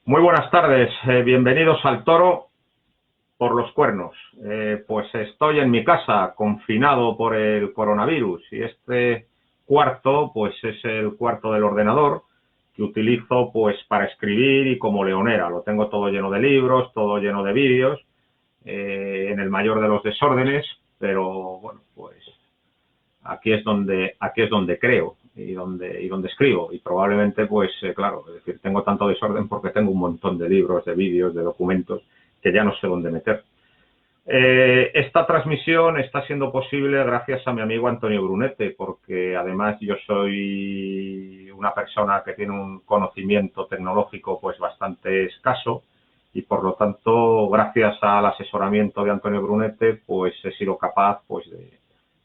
Muy buenas tardes, bienvenidos al Toro por los Cuernos. Pues estoy en mi casa, confinado por el coronavirus, y este cuarto, pues es el cuarto del ordenador que utilizo pues para escribir y como leonera. Lo tengo todo lleno de libros, todo lleno de vídeos, en el mayor de los desórdenes, pero bueno, pues aquí es donde creo y donde escribo, y probablemente pues claro, es decir, tengo tanto desorden porque tengo un montón de libros, de vídeos, de documentos que ya no sé dónde meter. Esta transmisión está siendo posible gracias a mi amigo Antonio Brunete, porque además yo soy una persona que tiene un conocimiento tecnológico pues bastante escaso, y por lo tanto, gracias al asesoramiento de Antonio Brunete, pues he sido capaz pues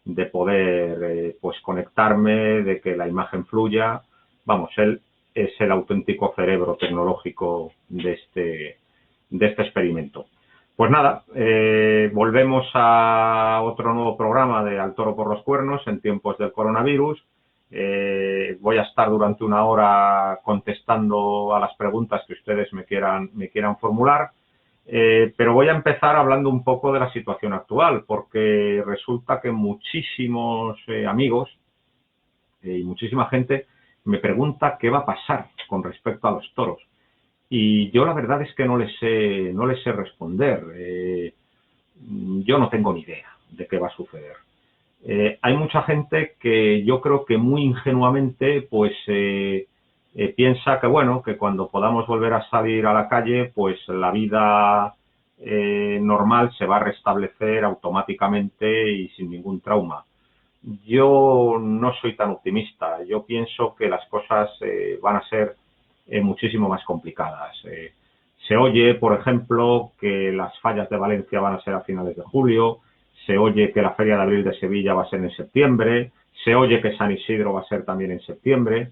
de poder pues conectarme, de que la imagen fluya. Vamos, él es el auténtico cerebro tecnológico de este experimento. Pues nada, volvemos a otro nuevo programa de Al Toro por los Cuernos en tiempos del coronavirus. Voy a estar durante una hora contestando a las preguntas que ustedes me quieran formular. Pero voy a empezar hablando un poco de la situación actual, porque resulta que muchísimos amigos y muchísima gente me pregunta qué va a pasar con respecto a los toros. Y yo la verdad es que no les sé responder. Yo no tengo ni idea de qué va a suceder. Hay mucha gente que yo creo que muy ingenuamente pues piensa que bueno, que cuando podamos volver a salir a la calle, pues la vida normal se va a restablecer automáticamente y sin ningún trauma. Yo no soy tan optimista. Yo pienso que las cosas van a ser muchísimo más complicadas. Se oye, por ejemplo, que las fallas de Valencia van a ser a finales de julio, se oye que la Feria de Abril de Sevilla va a ser en septiembre, se oye que San Isidro va a ser también en septiembre.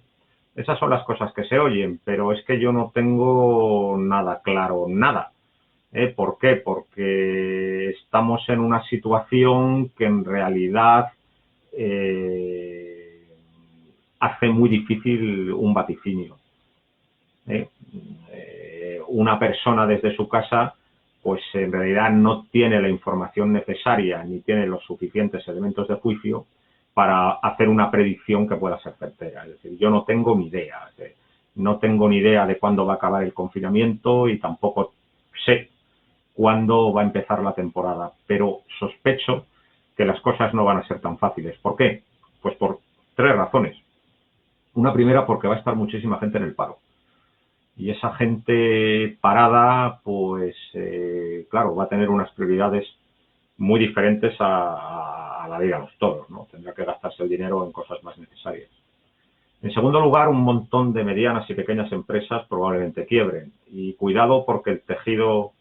Esas son las cosas que se oyen, pero es que yo no tengo nada claro, nada. ¿Por qué? Porque estamos en una situación que en realidad eh, hace muy difícil un vaticinio. ¿eh? Una persona desde su casa pues en realidad no tiene la información necesaria ni tiene los suficientes elementos de juicio para hacer una predicción que pueda ser certera. Es decir, yo no tengo ni idea. No tengo ni idea de cuándo va a acabar el confinamiento y tampoco sé cuándo va a empezar la temporada, pero sospecho que las cosas no van a ser tan fáciles. ¿Por qué? Pues por tres razones. Una primera, porque va a estar muchísima gente en el paro. Y esa gente parada, pues claro, va a tener unas prioridades muy diferentes a la de ir a los toros, ¿no? Tendrá que gastarse el dinero en cosas más necesarias. En segundo lugar, un montón de medianas y pequeñas empresas probablemente quiebren. Y cuidado, porque el tejido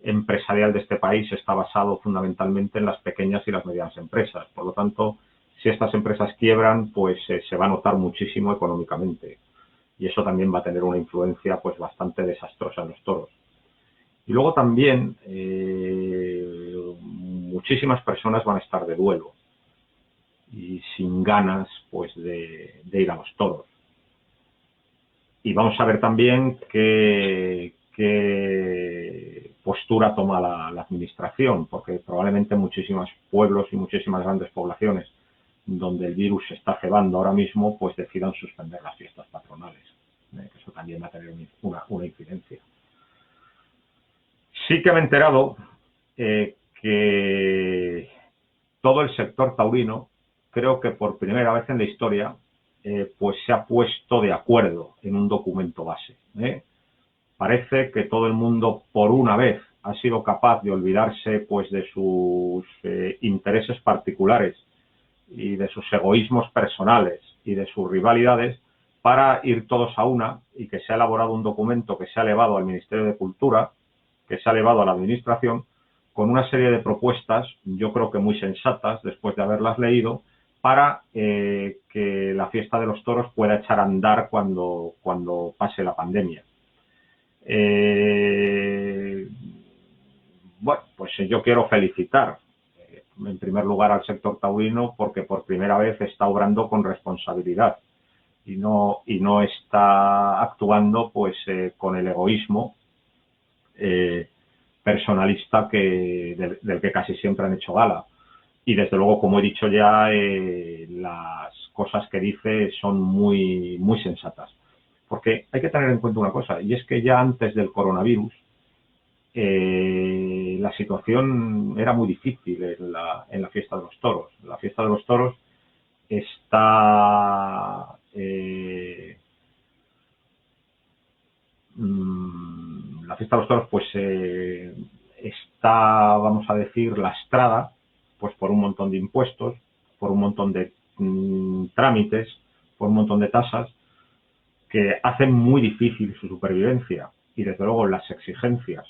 empresarial de este país está basado fundamentalmente en las pequeñas y las medianas empresas. Por lo tanto, si estas empresas quiebran, pues se va a notar muchísimo económicamente. Y eso también va a tener una influencia pues bastante desastrosa en los toros. Y luego también muchísimas personas van a estar de duelo y sin ganas pues de ir a los toros. Y vamos a ver también qué postura toma la administración, porque probablemente muchísimos pueblos y muchísimas grandes poblaciones donde el virus se está cebando ahora mismo, pues decidan suspender las fiestas patronales. Eso también va a tener una incidencia. Sí que me he enterado que todo el sector taurino, creo que por primera vez en la historia, pues se ha puesto de acuerdo en un documento base. Parece que todo el mundo, por una vez, ha sido capaz de olvidarse pues de sus intereses particulares y de sus egoísmos personales y de sus rivalidades para ir todos a una, y que se ha elaborado un documento que se ha elevado al Ministerio de Cultura, que se ha elevado a la Administración, con una serie de propuestas, yo creo que muy sensatas, después de haberlas leído, para que la fiesta de los toros pueda echar a andar cuando pase la pandemia. Bueno, pues yo quiero felicitar en primer lugar al sector taurino porque por primera vez está obrando con responsabilidad y no está actuando pues con el egoísmo personalista del que casi siempre han hecho gala. Y desde luego, como he dicho ya, las cosas que dice son muy, muy sensatas. Porque hay que tener en cuenta una cosa, y es que ya antes del coronavirus la situación era muy difícil en la fiesta de los toros. La fiesta de los toros está la fiesta de los toros pues está, vamos a decir, lastrada pues por un montón de impuestos, por un montón de trámites, por un montón de tasas que hacen muy difícil su supervivencia, y desde luego las exigencias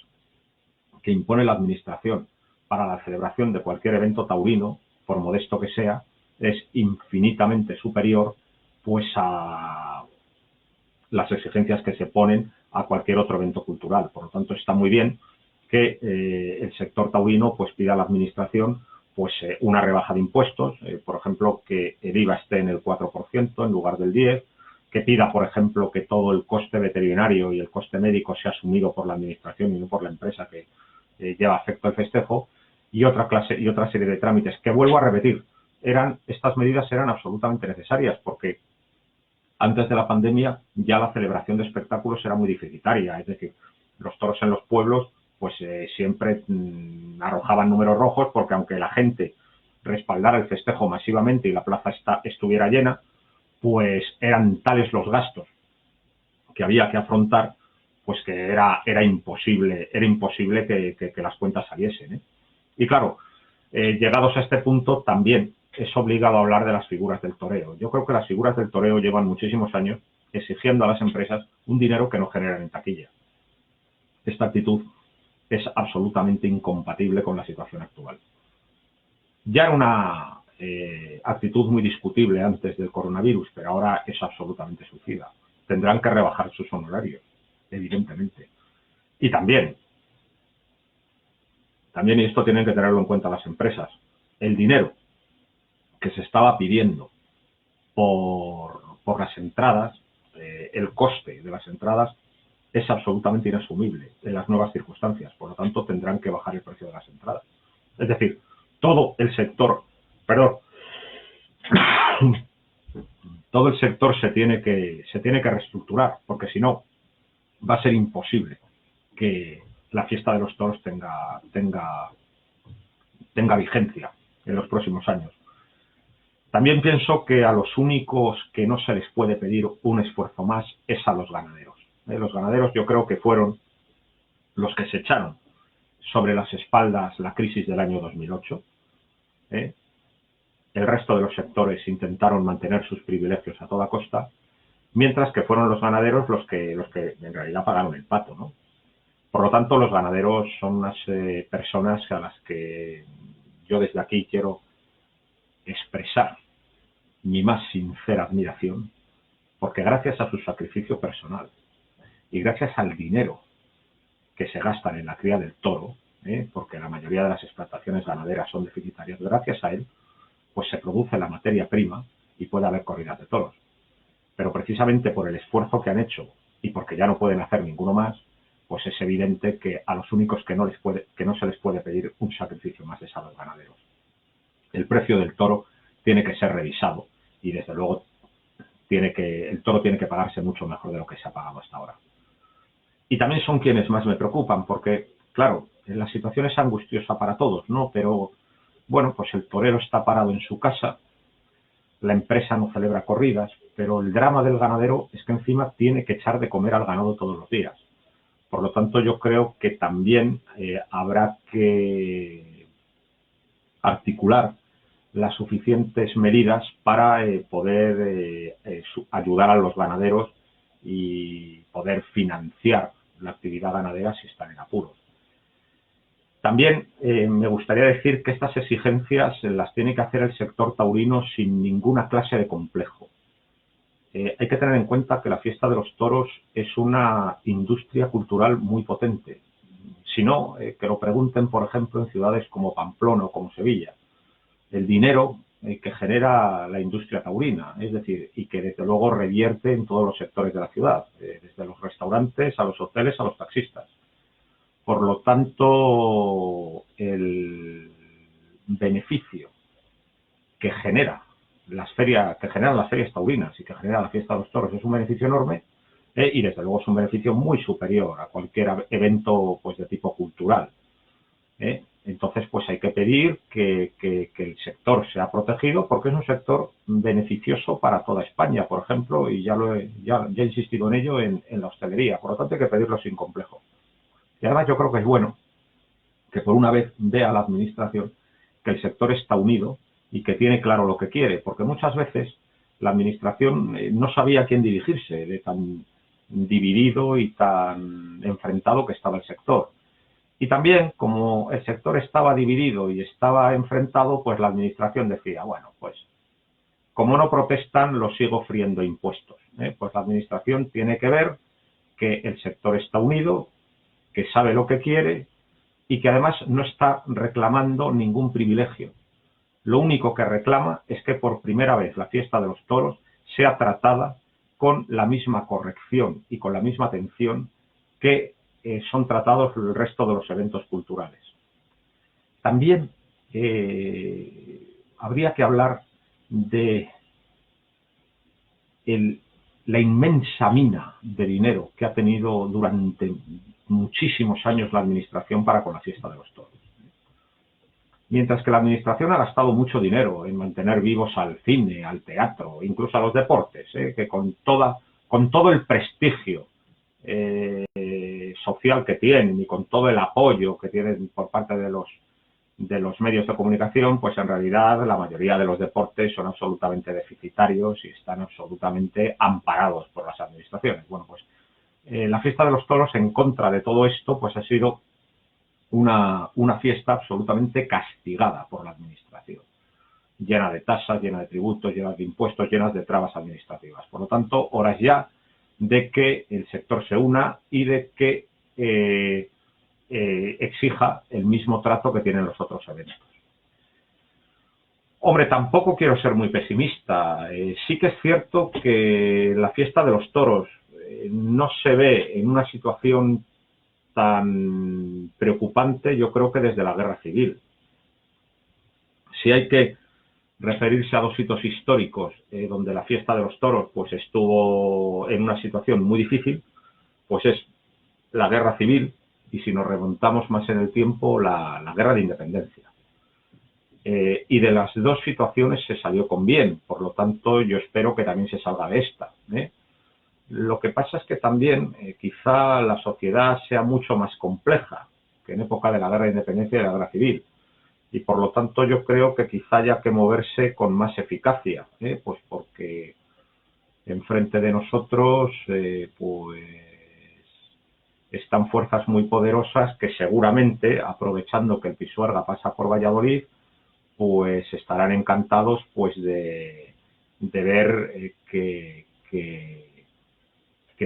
que impone la administración para la celebración de cualquier evento taurino, por modesto que sea, es infinitamente superior pues a las exigencias que se ponen a cualquier otro evento cultural. Por lo tanto, está muy bien que el sector taurino pues pida a la administración pues una rebaja de impuestos, por ejemplo, que el IVA esté en el 4% en lugar del 10%, que pida, por ejemplo, que todo el coste veterinario y el coste médico sea asumido por la administración y no por la empresa que lleva a efecto el festejo, y otra serie de trámites que, vuelvo a repetir, estas medidas eran absolutamente necesarias, porque antes de la pandemia ya la celebración de espectáculos era muy deficitaria, es decir, los toros en los pueblos pues siempre arrojaban números rojos, porque aunque la gente respaldara el festejo masivamente y la plaza estuviera llena, pues eran tales los gastos que había que afrontar, pues que era imposible que las cuentas saliesen, ¿eh? Y claro, llegados a este punto también es obligado a hablar de las figuras del toreo. Yo creo que las figuras del toreo llevan muchísimos años exigiendo a las empresas un dinero que no generan en taquilla. Esta actitud es absolutamente incompatible con la situación actual. Ya era una actitud muy discutible antes del coronavirus, pero ahora es absolutamente suicida. Tendrán que rebajar sus honorarios, evidentemente. Y también, y esto tienen que tenerlo en cuenta las empresas, el dinero que se estaba pidiendo por las entradas, el coste de las entradas es absolutamente inasumible en las nuevas circunstancias. Por lo tanto, tendrán que bajar el precio de las entradas. Es decir, todo el sector, todo el sector se tiene que reestructurar, porque si no, va a ser imposible que la fiesta de los toros tenga vigencia en los próximos años. También pienso que a los únicos que no se les puede pedir un esfuerzo más es a los ganaderos. Los ganaderos yo creo que fueron los que se echaron sobre las espaldas la crisis del año 2008. El resto de los sectores intentaron mantener sus privilegios a toda costa, mientras que fueron los ganaderos los que en realidad pagaron el pato, ¿no? Por lo tanto, los ganaderos son unas personas a las que yo desde aquí quiero expresar mi más sincera admiración, porque gracias a su sacrificio personal y gracias al dinero que se gastan en la cría del toro, porque la mayoría de las explotaciones ganaderas son deficitarias, gracias a él pues se produce la materia prima y puede haber corridas de toros. Pero precisamente por el esfuerzo que han hecho y porque ya no pueden hacer ninguno más, pues es evidente que a los únicos que no se les puede pedir un sacrificio más es a los ganaderos. El precio del toro tiene que ser revisado y desde luego el toro tiene que pagarse mucho mejor de lo que se ha pagado hasta ahora. Y también son quienes más me preocupan, porque, claro, la situación es angustiosa para todos, ¿no? Pero, bueno, pues el torero está parado en su casa, la empresa no celebra corridas, pero el drama del ganadero es que encima tiene que echar de comer al ganado todos los días. Por lo tanto, yo creo que también habrá que articular las suficientes medidas para poder ayudar a los ganaderos y poder financiar la actividad ganadera si están en apuros. También me gustaría decir que estas exigencias las tiene que hacer el sector taurino sin ninguna clase de complejo. Hay que tener en cuenta que la fiesta de los toros es una industria cultural muy potente. Si no, que lo pregunten, por ejemplo, en ciudades como Pamplona o como Sevilla. El dinero que genera la industria taurina, es decir, y que desde luego revierte en todos los sectores de la ciudad, desde los restaurantes a los hoteles a los taxistas. Por lo tanto, el beneficio que generan las ferias taurinas y que genera la fiesta de los toros es un beneficio enorme, y desde luego es un beneficio muy superior a cualquier evento pues de tipo cultural. Entonces, pues hay que pedir que el sector sea protegido, porque es un sector beneficioso para toda España, por ejemplo, y ya he insistido en ello en la hostelería. Por lo tanto, hay que pedirlo sin complejo. Y además yo creo que es bueno que por una vez vea la Administración que el sector está unido y que tiene claro lo que quiere, porque muchas veces la Administración no sabía a quién dirigirse, de tan dividido y tan enfrentado que estaba el sector. Y también, como el sector estaba dividido y estaba enfrentado, pues la Administración decía, bueno, pues como no protestan, los sigo friendo impuestos. Pues la Administración tiene que ver que el sector está unido, que sabe lo que quiere y que además no está reclamando ningún privilegio. Lo único que reclama es que por primera vez la fiesta de los toros sea tratada con la misma corrección y con la misma atención que son tratados el resto de los eventos culturales. También habría que hablar de la inmensa mina de dinero que ha tenido durante muchísimos años la Administración para con la fiesta de los toros. Mientras que la Administración ha gastado mucho dinero en mantener vivos al cine, al teatro, incluso a los deportes, que con todo el prestigio social que tienen y con todo el apoyo que tienen por parte de los medios de comunicación, pues en realidad la mayoría de los deportes son absolutamente deficitarios y están absolutamente amparados por las administraciones. Bueno, pues la fiesta de los toros, en contra de todo esto, pues ha sido una fiesta absolutamente castigada por la Administración, llena de tasas, llena de tributos, llena de impuestos, llena de trabas administrativas. Por lo tanto, hora es ya de que el sector se una y de que exija el mismo trato que tienen los otros eventos. Hombre, tampoco quiero ser muy pesimista. Sí que es cierto que la fiesta de los toros no se ve en una situación tan preocupante, yo creo que desde la Guerra Civil. Si hay que referirse a dos hitos históricos donde la fiesta de los toros pues estuvo en una situación muy difícil, pues es la Guerra Civil y, si nos remontamos más en el tiempo, la Guerra de Independencia. Y de las dos situaciones se salió con bien, por lo tanto yo espero que también se salga de esta. Lo que pasa es que también quizá la sociedad sea mucho más compleja que en época de la Guerra de Independencia y de la Guerra Civil. Y por lo tanto yo creo que quizá haya que moverse con más eficacia, pues porque enfrente de nosotros pues están fuerzas muy poderosas que seguramente, aprovechando que el Pisuerga pasa por Valladolid, pues estarán encantados pues de ver que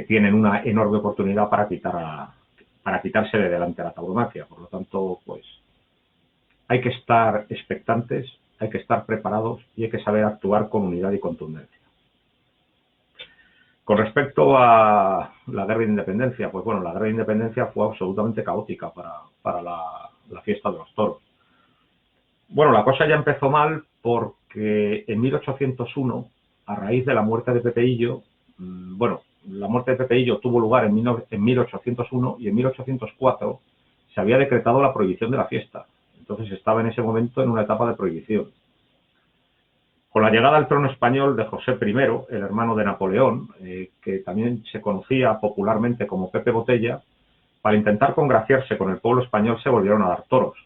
tienen una enorme oportunidad para quitarse de delante a la tauromaquia. Por lo tanto, pues hay que estar expectantes, hay que estar preparados y hay que saber actuar con unidad y contundencia. Con respecto a la Guerra de Independencia, pues bueno, la Guerra de Independencia fue absolutamente caótica para la fiesta de los toros. Bueno, la cosa ya empezó mal porque en 1801, a raíz de la muerte de Pepe Hillo, bueno, la muerte de Pepe Hillo tuvo lugar en 1801 y en 1804 se había decretado la prohibición de la fiesta. Entonces estaba en ese momento en una etapa de prohibición. Con la llegada al trono español de José I, el hermano de Napoleón, que también se conocía popularmente como Pepe Botella, para intentar congraciarse con el pueblo español se volvieron a dar toros.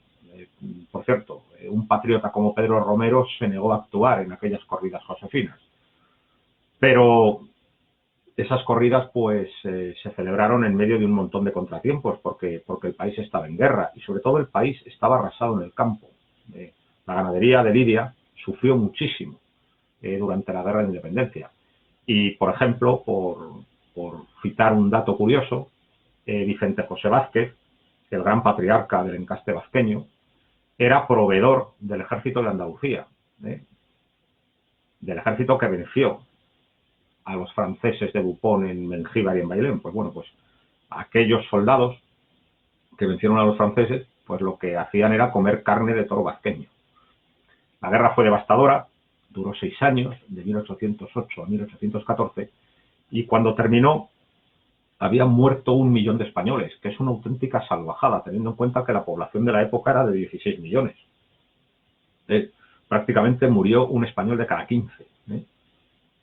Por cierto, un patriota como Pedro Romero se negó a actuar en aquellas corridas josefinas. Pero esas corridas pues se celebraron en medio de un montón de contratiempos porque el país estaba en guerra y sobre todo el país estaba arrasado en el campo. La ganadería de Lidia sufrió muchísimo durante la Guerra de Independencia. Y, por ejemplo, por citar un dato curioso, Vicente José Vázquez, el gran patriarca del encaste vasqueño, era proveedor del ejército de Andalucía. del ejército que venció a los franceses de Dupont en Mengíbar y en Bailén. Pues bueno, pues aquellos soldados que vencieron a los franceses, pues lo que hacían era comer carne de toro vasqueño. La guerra fue devastadora, duró 6 años, de 1808 a 1814, y cuando terminó habían muerto 1 millón de españoles, que es una auténtica salvajada, teniendo en cuenta que la población de la época era de 16 millones. Prácticamente murió un español de cada 15.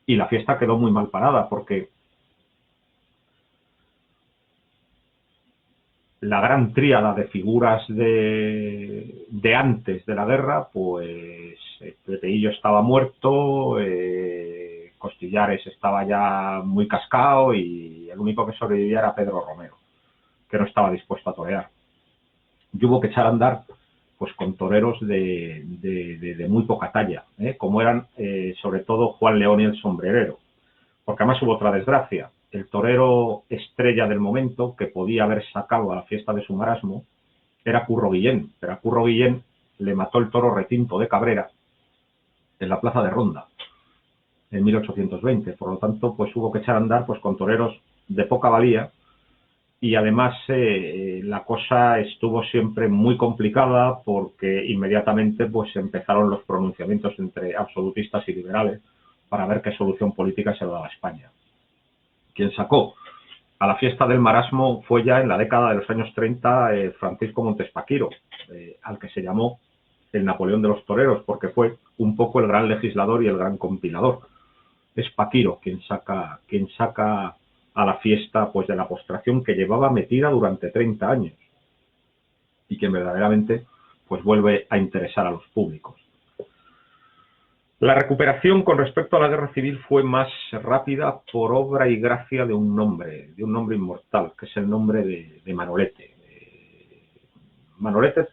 Y la fiesta quedó muy mal parada, porque la gran tríada de figuras de antes de la guerra, pues Peteillo estaba muerto, Costillares estaba ya muy cascado y el único que sobrevivía era Pedro Romero, que no estaba dispuesto a torear. Y hubo que echar a andar pues con toreros de muy poca talla, como eran sobre todo Juan León y el Sombrerero, porque además hubo otra desgracia. El torero estrella del momento, que podía haber sacado a la fiesta de su marasmo, era Curro Guillén, pero a Curro Guillén le mató el toro Retinto de Cabrera en la plaza de Ronda en 1820, por lo tanto pues hubo que echar a andar pues con toreros de poca valía, y además la cosa estuvo siempre muy complicada porque inmediatamente pues empezaron los pronunciamientos entre absolutistas y liberales para ver qué solución política se daba a España. Quien sacó a la fiesta del marasmo fue ya en la década de los años 30 Francisco Montespaquiro, al que se llamó el Napoleón de los toreros, porque fue un poco el gran legislador y el gran compilador. Es Paquiro quien saca a la fiesta pues de la postración que llevaba metida durante 30 años y que verdaderamente pues vuelve a interesar a los públicos. La recuperación con respecto a la guerra civil fue más rápida por obra y gracia de un nombre inmortal, que es el nombre de Manolete. Manolete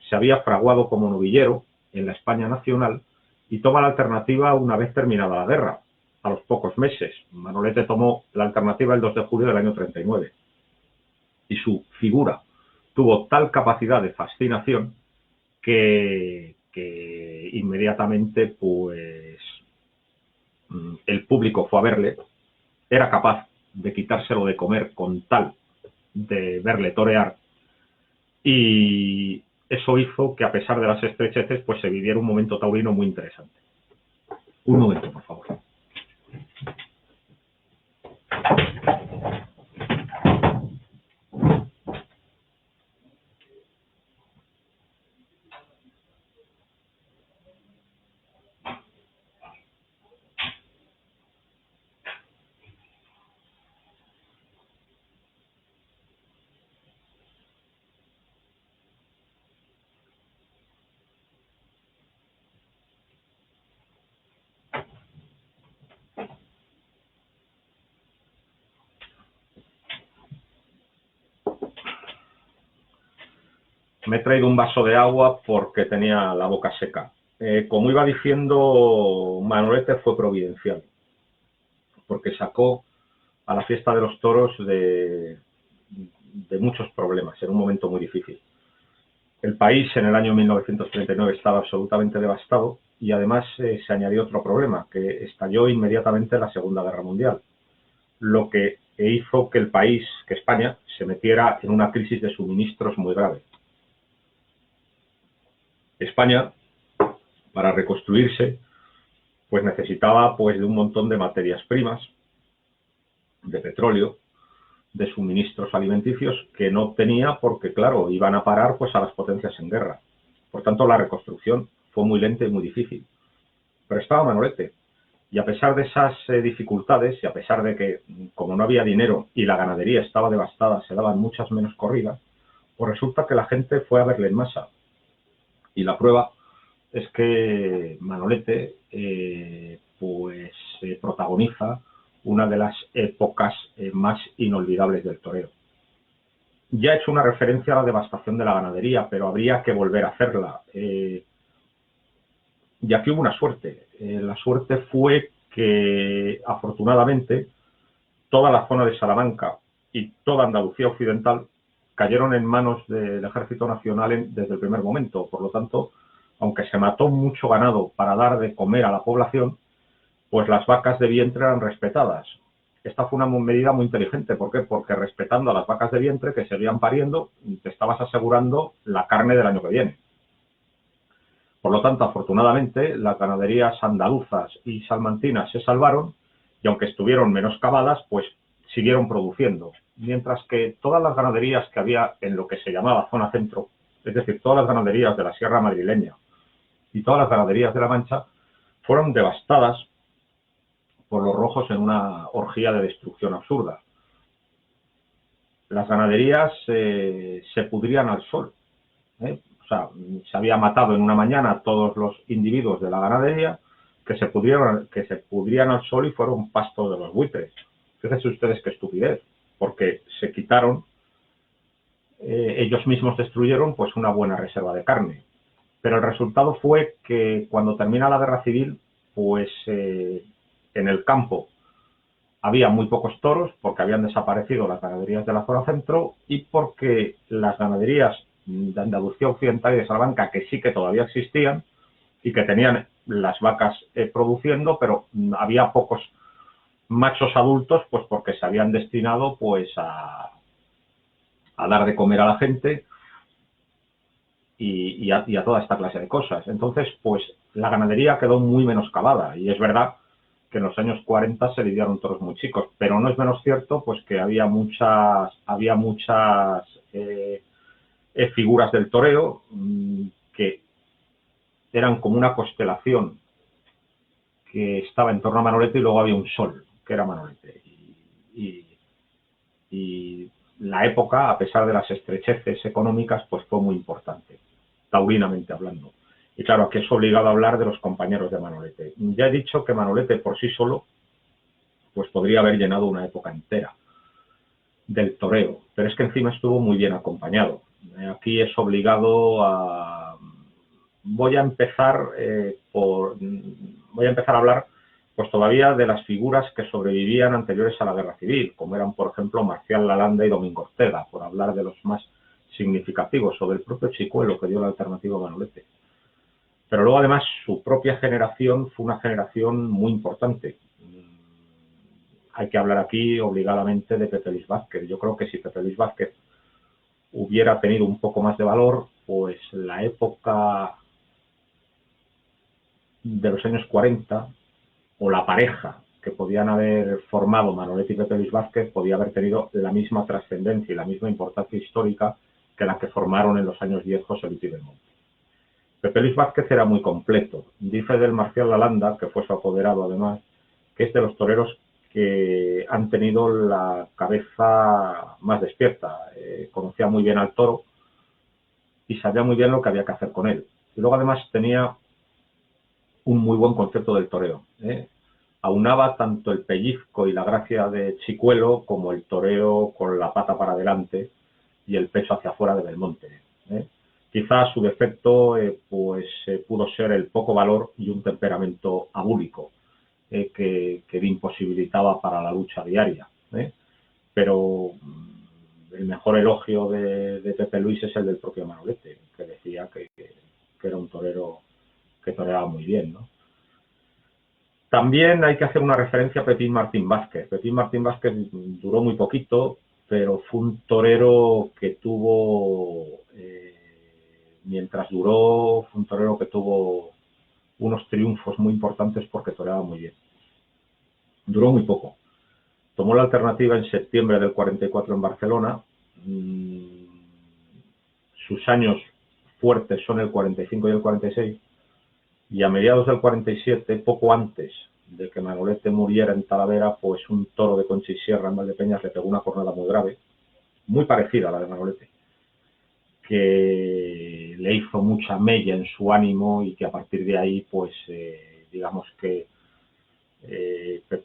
se había fraguado como novillero en la España nacional y toma la alternativa una vez terminada la guerra, a los pocos meses. Manolete tomó la alternativa el 2 de julio del año 39 y su figura tuvo tal capacidad de fascinación que inmediatamente pues el público fue a verle, era capaz de quitárselo de comer con tal de verle torear, y eso hizo que a pesar de las estrecheces pues se viviera un momento taurino muy interesante. Un momento, por favor. Me he traído un vaso de agua porque tenía la boca seca. Como iba diciendo, Manolete fue providencial, porque sacó a la fiesta de los toros de muchos problemas, en un momento muy difícil. El país en el año 1939 estaba absolutamente devastado y además se añadió otro problema, que estalló inmediatamente la Segunda Guerra Mundial, lo que hizo que el país, que España, se metiera en una crisis de suministros muy grave. España, para reconstruirse, pues necesitaba pues de un montón de materias primas, de petróleo, de suministros alimenticios que no tenía porque, claro, iban a parar pues a las potencias en guerra. Por tanto, la reconstrucción fue muy lenta y muy difícil. Pero estaba Manolete, y a pesar de esas dificultades, y a pesar de que, como no había dinero y la ganadería estaba devastada, se daban muchas menos corridas, pues resulta que la gente fue a verle en masa. Y la prueba es que Manolete protagoniza una de las épocas más inolvidables del toreo. Ya he hecho una referencia a la devastación de la ganadería, pero habría que volver a hacerla. Y aquí hubo una suerte. La suerte fue que, afortunadamente, toda la zona de Salamanca y toda Andalucía occidental cayeron en manos del Ejército Nacional desde el primer momento. Por lo tanto, aunque se mató mucho ganado para dar de comer a la población, pues las vacas de vientre eran respetadas. Esta fue una medida muy inteligente. ¿Por qué? Porque respetando a las vacas de vientre que seguían pariendo, te estabas asegurando la carne del año que viene. Por lo tanto, afortunadamente, las ganaderías andaluzas y salmantinas se salvaron y aunque estuvieron menoscabadas, pues siguieron produciendo. Mientras que todas las ganaderías que había en lo que se llamaba zona centro, es decir, todas las ganaderías de la Sierra Madrileña y todas las ganaderías de La Mancha, fueron devastadas por los rojos en una orgía de destrucción absurda. Las ganaderías se pudrían al sol. O sea, se había matado en una mañana a todos los individuos de la ganadería que se pudrían al sol y fueron pasto de los buitres. Fíjense ustedes qué estupidez, porque se quitaron, ellos mismos destruyeron pues una buena reserva de carne. Pero el resultado fue que cuando termina la guerra civil, pues en el campo había muy pocos toros porque habían desaparecido las ganaderías de la zona centro y porque las ganaderías de Andalucía Occidental y de Salamanca, que sí que todavía existían y que tenían las vacas produciendo, pero había pocos machos adultos, pues porque se habían destinado pues a dar de comer a la gente y a toda esta clase de cosas. Entonces, pues la ganadería quedó muy menoscabada y es verdad que en los años 40 se lidiaron toros muy chicos, pero no es menos cierto pues que había muchas figuras del toreo que eran como una constelación que estaba en torno a Manolete y luego había un sol, que era Manolete. Y la época, a pesar de las estrecheces económicas, pues fue muy importante, taurinamente hablando. Y claro, aquí es obligado a hablar de los compañeros de Manolete. Ya he dicho que Manolete por sí solo pues podría haber llenado una época entera del toreo, pero es que encima estuvo muy bien acompañado. Aquí es obligado a... Voy a empezar a hablar pues todavía de las figuras que sobrevivían anteriores a la Guerra Civil, como eran, por ejemplo, Marcial Lalanda y Domingo Ortega, por hablar de los más significativos, o del propio Chicuelo, que dio la alternativa a Manolete. Pero luego, además, su propia generación fue una generación muy importante. Hay que hablar aquí obligadamente de Pepe Luis Vázquez. Yo creo que si Pepe Luis Vázquez hubiera tenido un poco más de valor, pues la época de los años 40 o la pareja que podían haber formado Manolete y Pepe Luis Vázquez podía haber tenido la misma trascendencia y la misma importancia histórica que la que formaron en los años 10 José Luis y Belmonte. Pepe Luis Vázquez era muy completo. Dice del Marcial Lalanda, que fue su apoderado además, que es de los toreros que han tenido la cabeza más despierta. Conocía muy bien al toro y sabía muy bien lo que había que hacer con él. Y luego además tenía un muy buen concepto del toreo. Aunaba tanto el pellizco y la gracia de Chicuelo como el toreo con la pata para adelante y el peso hacia afuera de Belmonte. Quizás su defecto pudo ser el poco valor y un temperamento abúlico que le imposibilitaba para la lucha diaria. Pero el mejor elogio de Pepe Luis es el del propio Manolete, que decía que era un torero que toreaba muy bien, ¿no? También hay que hacer una referencia a Pepín Martín Vázquez. Pepín Martín Vázquez duró muy poquito, pero fue un torero que tuvo, mientras duró, fue un torero que tuvo unos triunfos muy importantes porque toreaba muy bien. Duró muy poco. Tomó la alternativa en septiembre del 44 en Barcelona. Sus años fuertes son el 45 y el 46. Y a mediados del 47, poco antes de que Manolete muriera en Talavera, pues un toro de Concha y Sierra en Valdepeñas le pegó una cornada muy grave, muy parecida a la de Manolete, que le hizo mucha mella en su ánimo y que a partir de ahí, pues digamos que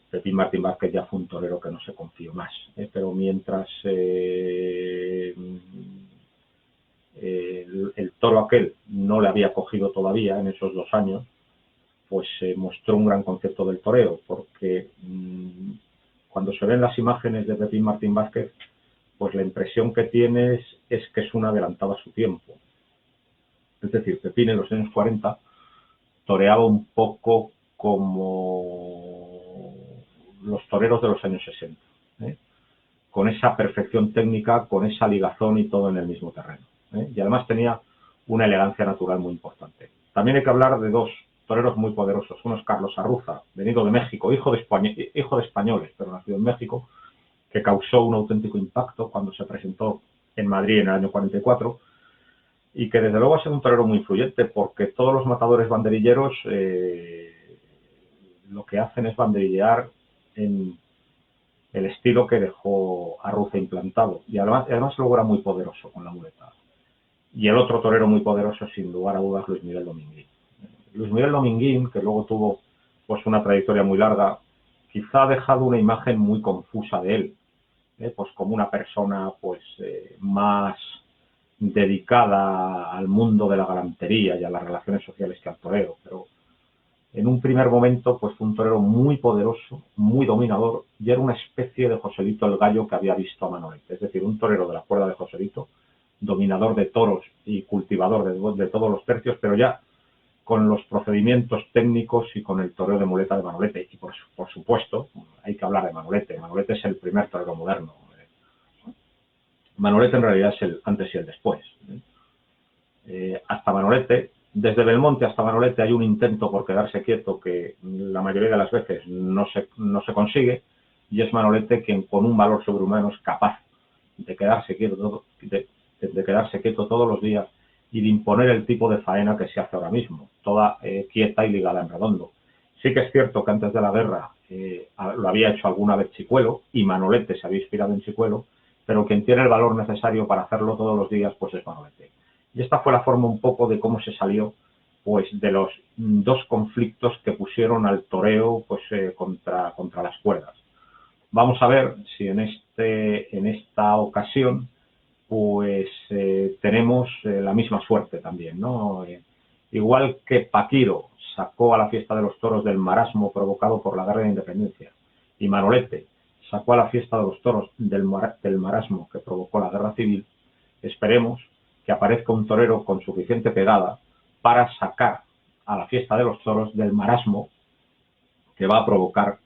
Pepín Martín Vázquez ya fue un torero que no se confió más. Pero mientras el toro aquel no le había cogido todavía en esos 2 años, pues se mostró un gran concepto del toreo, porque cuando se ven las imágenes de Pepín Martín Vázquez, pues la impresión que tienes es que es un adelantado a su tiempo. Es decir, Pepín en los años 40 toreaba un poco como los toreros de los años 60, con esa perfección técnica, con esa ligazón y todo en el mismo terreno. Y además tenía una elegancia natural muy importante. También hay que hablar de dos toreros muy poderosos. Uno es Carlos Arruza, venido de México, hijo de españoles, pero nacido en México, que causó un auténtico impacto cuando se presentó en Madrid en el año 44, y que desde luego ha sido un torero muy influyente, porque todos los matadores banderilleros lo que hacen es banderillear en el estilo que dejó Arruza implantado, y además luego era muy poderoso con la muleta. Y el otro torero muy poderoso, sin lugar a dudas, Luis Miguel Dominguín. Luis Miguel Dominguín, que luego tuvo pues una trayectoria muy larga, quizá ha dejado una imagen muy confusa de él, pues como una persona pues más dedicada al mundo de la galantería y a las relaciones sociales que al toreo, pero en un primer momento pues fue un torero muy poderoso, muy dominador, y era una especie de Joselito el Gallo que había visto a Manolete, es decir, un torero de la cuerda de Joselito, dominador de toros y cultivador de todos los tercios, pero ya con los procedimientos técnicos y con el toreo de muleta de Manolete. Y por supuesto, hay que hablar de Manolete. Manolete es el primer torero moderno. Manolete en realidad es el antes y el después. Hasta Manolete, desde Belmonte hasta Manolete hay un intento por quedarse quieto que la mayoría de las veces no se consigue, y es Manolete quien con un valor sobrehumano es capaz de quedarse quieto, de quedarse quieto todos los días y de imponer el tipo de faena que se hace ahora mismo, toda quieta y ligada en redondo. Sí que es cierto que antes de la guerra lo había hecho alguna vez Chicuelo, y Manolete se había inspirado en Chicuelo, pero quien tiene el valor necesario para hacerlo todos los días pues es Manolete. Y esta fue la forma un poco de cómo se salió pues de los dos conflictos que pusieron al toreo pues contra las cuerdas. Vamos a ver si en esta ocasión pues tenemos la misma suerte también, ¿no? Igual que Paquiro sacó a la fiesta de los toros del marasmo provocado por la guerra de independencia, y Manolete sacó a la fiesta de los toros del marasmo que provocó la guerra civil, esperemos que aparezca un torero con suficiente pegada para sacar a la fiesta de los toros del marasmo que va a provocar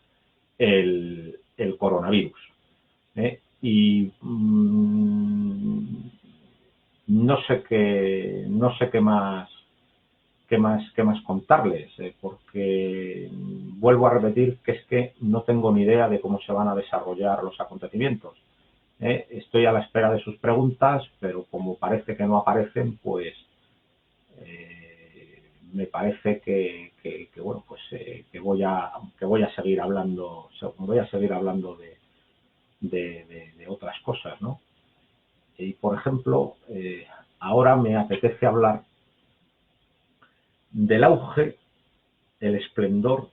el coronavirus. Y no sé qué más contarles, porque vuelvo a repetir que es que no tengo ni idea de cómo se van a desarrollar los acontecimientos. Estoy a la espera de sus preguntas, pero como parece que no aparecen, pues me parece que bueno, pues que voy a seguir hablando de otras cosas, ¿no? Y por ejemplo, ahora me apetece hablar del auge, el esplendor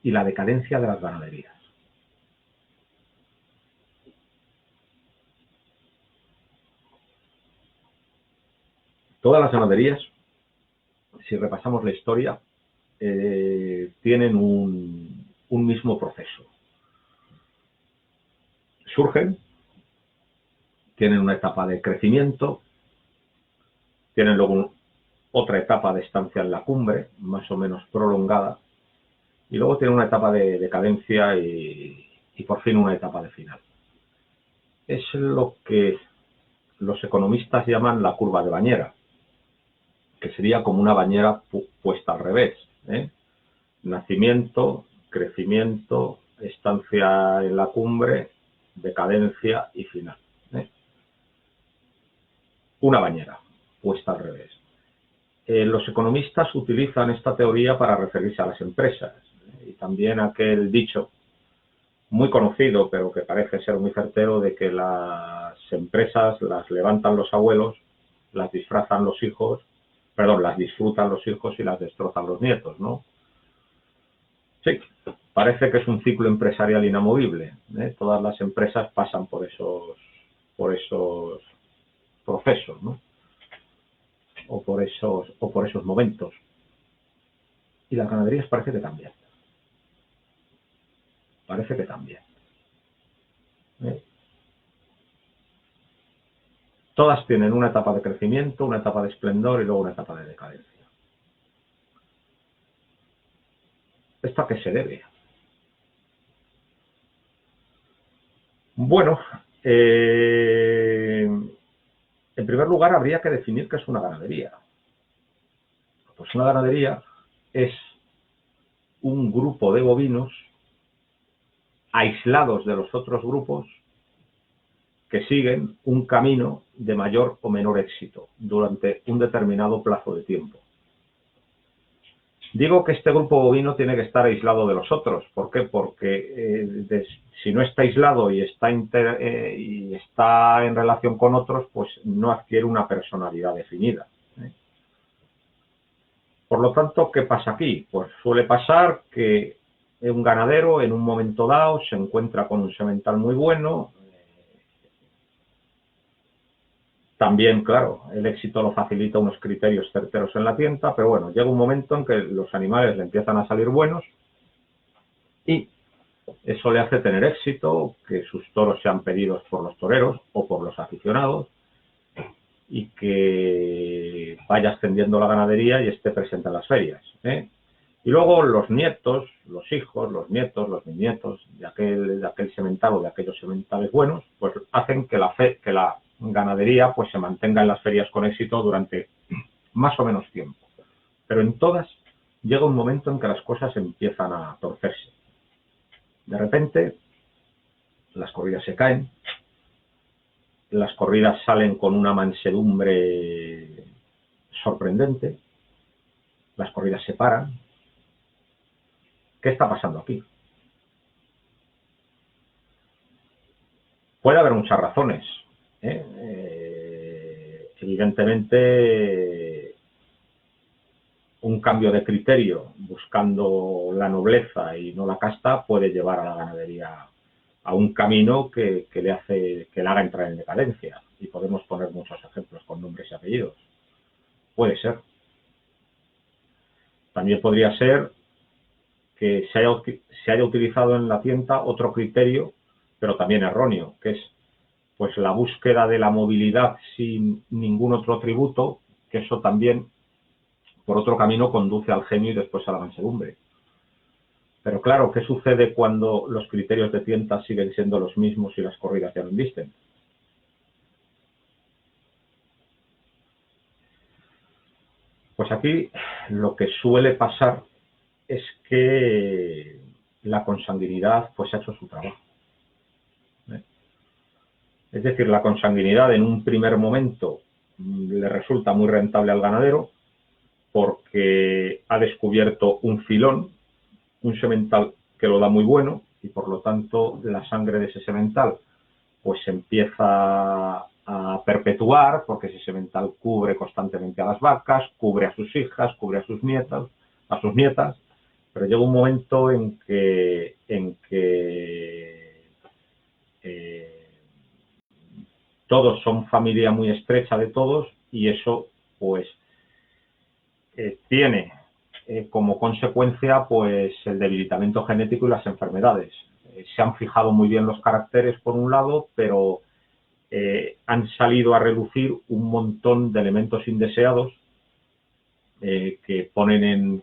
y la decadencia de las ganaderías. Todas las ganaderías, si repasamos la historia, tienen un mismo proceso. Surgen, tienen una etapa de crecimiento, tienen luego otra etapa de estancia en la cumbre, más o menos prolongada, y luego tienen una etapa de decadencia y por fin una etapa de final. Es lo que los economistas llaman la curva de Bañera, que sería como una bañera puesta al revés, nacimiento, crecimiento, estancia en la cumbre, decadencia y final. Una bañera puesta al revés. Los economistas utilizan esta teoría para referirse a las empresas, y también aquel dicho muy conocido, pero que parece ser muy certero, de que las empresas las levantan los abuelos, las disfrutan los hijos y las destrozan los nietos, ¿no? Sí, parece que es un ciclo empresarial inamovible. Todas las empresas pasan por esos procesos, ¿no? o por esos momentos. Y las ganaderías parece que también. Todas tienen una etapa de crecimiento, una etapa de esplendor y luego una etapa de decadencia. ¿Esto a qué se debe? Bueno, en primer lugar habría que definir qué es una ganadería. Pues una ganadería es un grupo de bovinos aislados de los otros grupos que siguen un camino de mayor o menor éxito durante un determinado plazo de tiempo. Digo que este grupo bovino tiene que estar aislado de los otros. ¿Por qué? Porque si no está aislado y está en relación con otros, pues no adquiere una personalidad definida. Por lo tanto, ¿qué pasa aquí? Pues suele pasar que un ganadero en un momento dado se encuentra con un semental muy bueno. También, claro, el éxito lo facilita unos criterios certeros en la tienda, pero bueno, llega un momento en que los animales le empiezan a salir buenos y eso le hace tener éxito, que sus toros sean pedidos por los toreros o por los aficionados y que vaya extendiendo la ganadería y esté presente en las ferias. Y luego los nietos, los hijos, los nietos, los bisnietos de aquel semental o de aquellos sementales buenos, pues hacen que la ganadería pues se mantenga en las ferias con éxito durante más o menos tiempo. Pero en todas llega un momento en que las cosas empiezan a torcerse. De repente las corridas se caen, las corridas salen con una mansedumbre sorprendente, las corridas se paran. ¿Qué está pasando aquí? Puede haber muchas razones. Evidentemente, un cambio de criterio buscando la nobleza y no la casta puede llevar a la ganadería a un camino que la haga entrar en decadencia. Y podemos poner muchos ejemplos con nombres y apellidos. Puede ser. También podría ser que se haya utilizado en la tienda otro criterio, pero también erróneo, que es pues la búsqueda de la movilidad sin ningún otro atributo, que eso también por otro camino conduce al genio y después a la mansedumbre. Pero claro, ¿qué sucede cuando los criterios de tienda siguen siendo los mismos y las corridas ya no invisten? Pues aquí lo que suele pasar es que la consanguinidad pues ha hecho su trabajo. Es decir, la consanguinidad en un primer momento le resulta muy rentable al ganadero porque ha descubierto un filón, un semental que lo da muy bueno y por lo tanto la sangre de ese semental pues se empieza a perpetuar porque ese semental cubre constantemente a las vacas, cubre a sus hijas, cubre a sus nietas, pero llega un momento en que todos son familia muy estrecha de todos y eso pues tiene como consecuencia pues el debilitamiento genético y las enfermedades. Se han fijado muy bien los caracteres por un lado, pero han salido a relucir un montón de elementos indeseados que ponen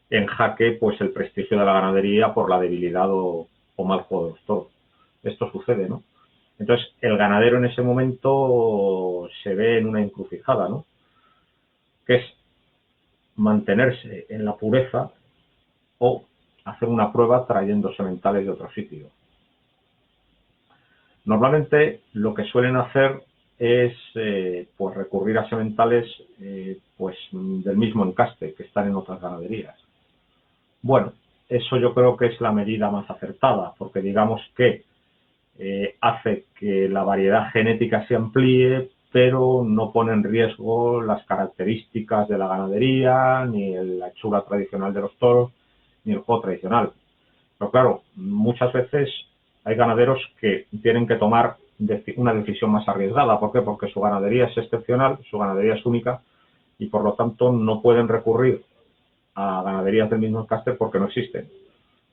en jaque pues el prestigio de la ganadería por la debilidad o mal juego de los toros. Esto sucede, ¿no? Entonces, el ganadero en ese momento se ve en una encrucijada, ¿no? Que es mantenerse en la pureza o hacer una prueba trayendo sementales de otro sitio. Normalmente lo que suelen hacer es pues recurrir a sementales pues del mismo encaste que están en otras ganaderías. Bueno, eso yo creo que es la medida más acertada, porque digamos que hace que la variedad genética se amplíe, pero no pone en riesgo las características de la ganadería, ni la hechura tradicional de los toros, ni el juego tradicional. Pero claro, muchas veces hay ganaderos que tienen que tomar una decisión más arriesgada. ¿Por qué? Porque su ganadería es excepcional, su ganadería es única y por lo tanto no pueden recurrir a ganaderías del mismo encaste porque no existen.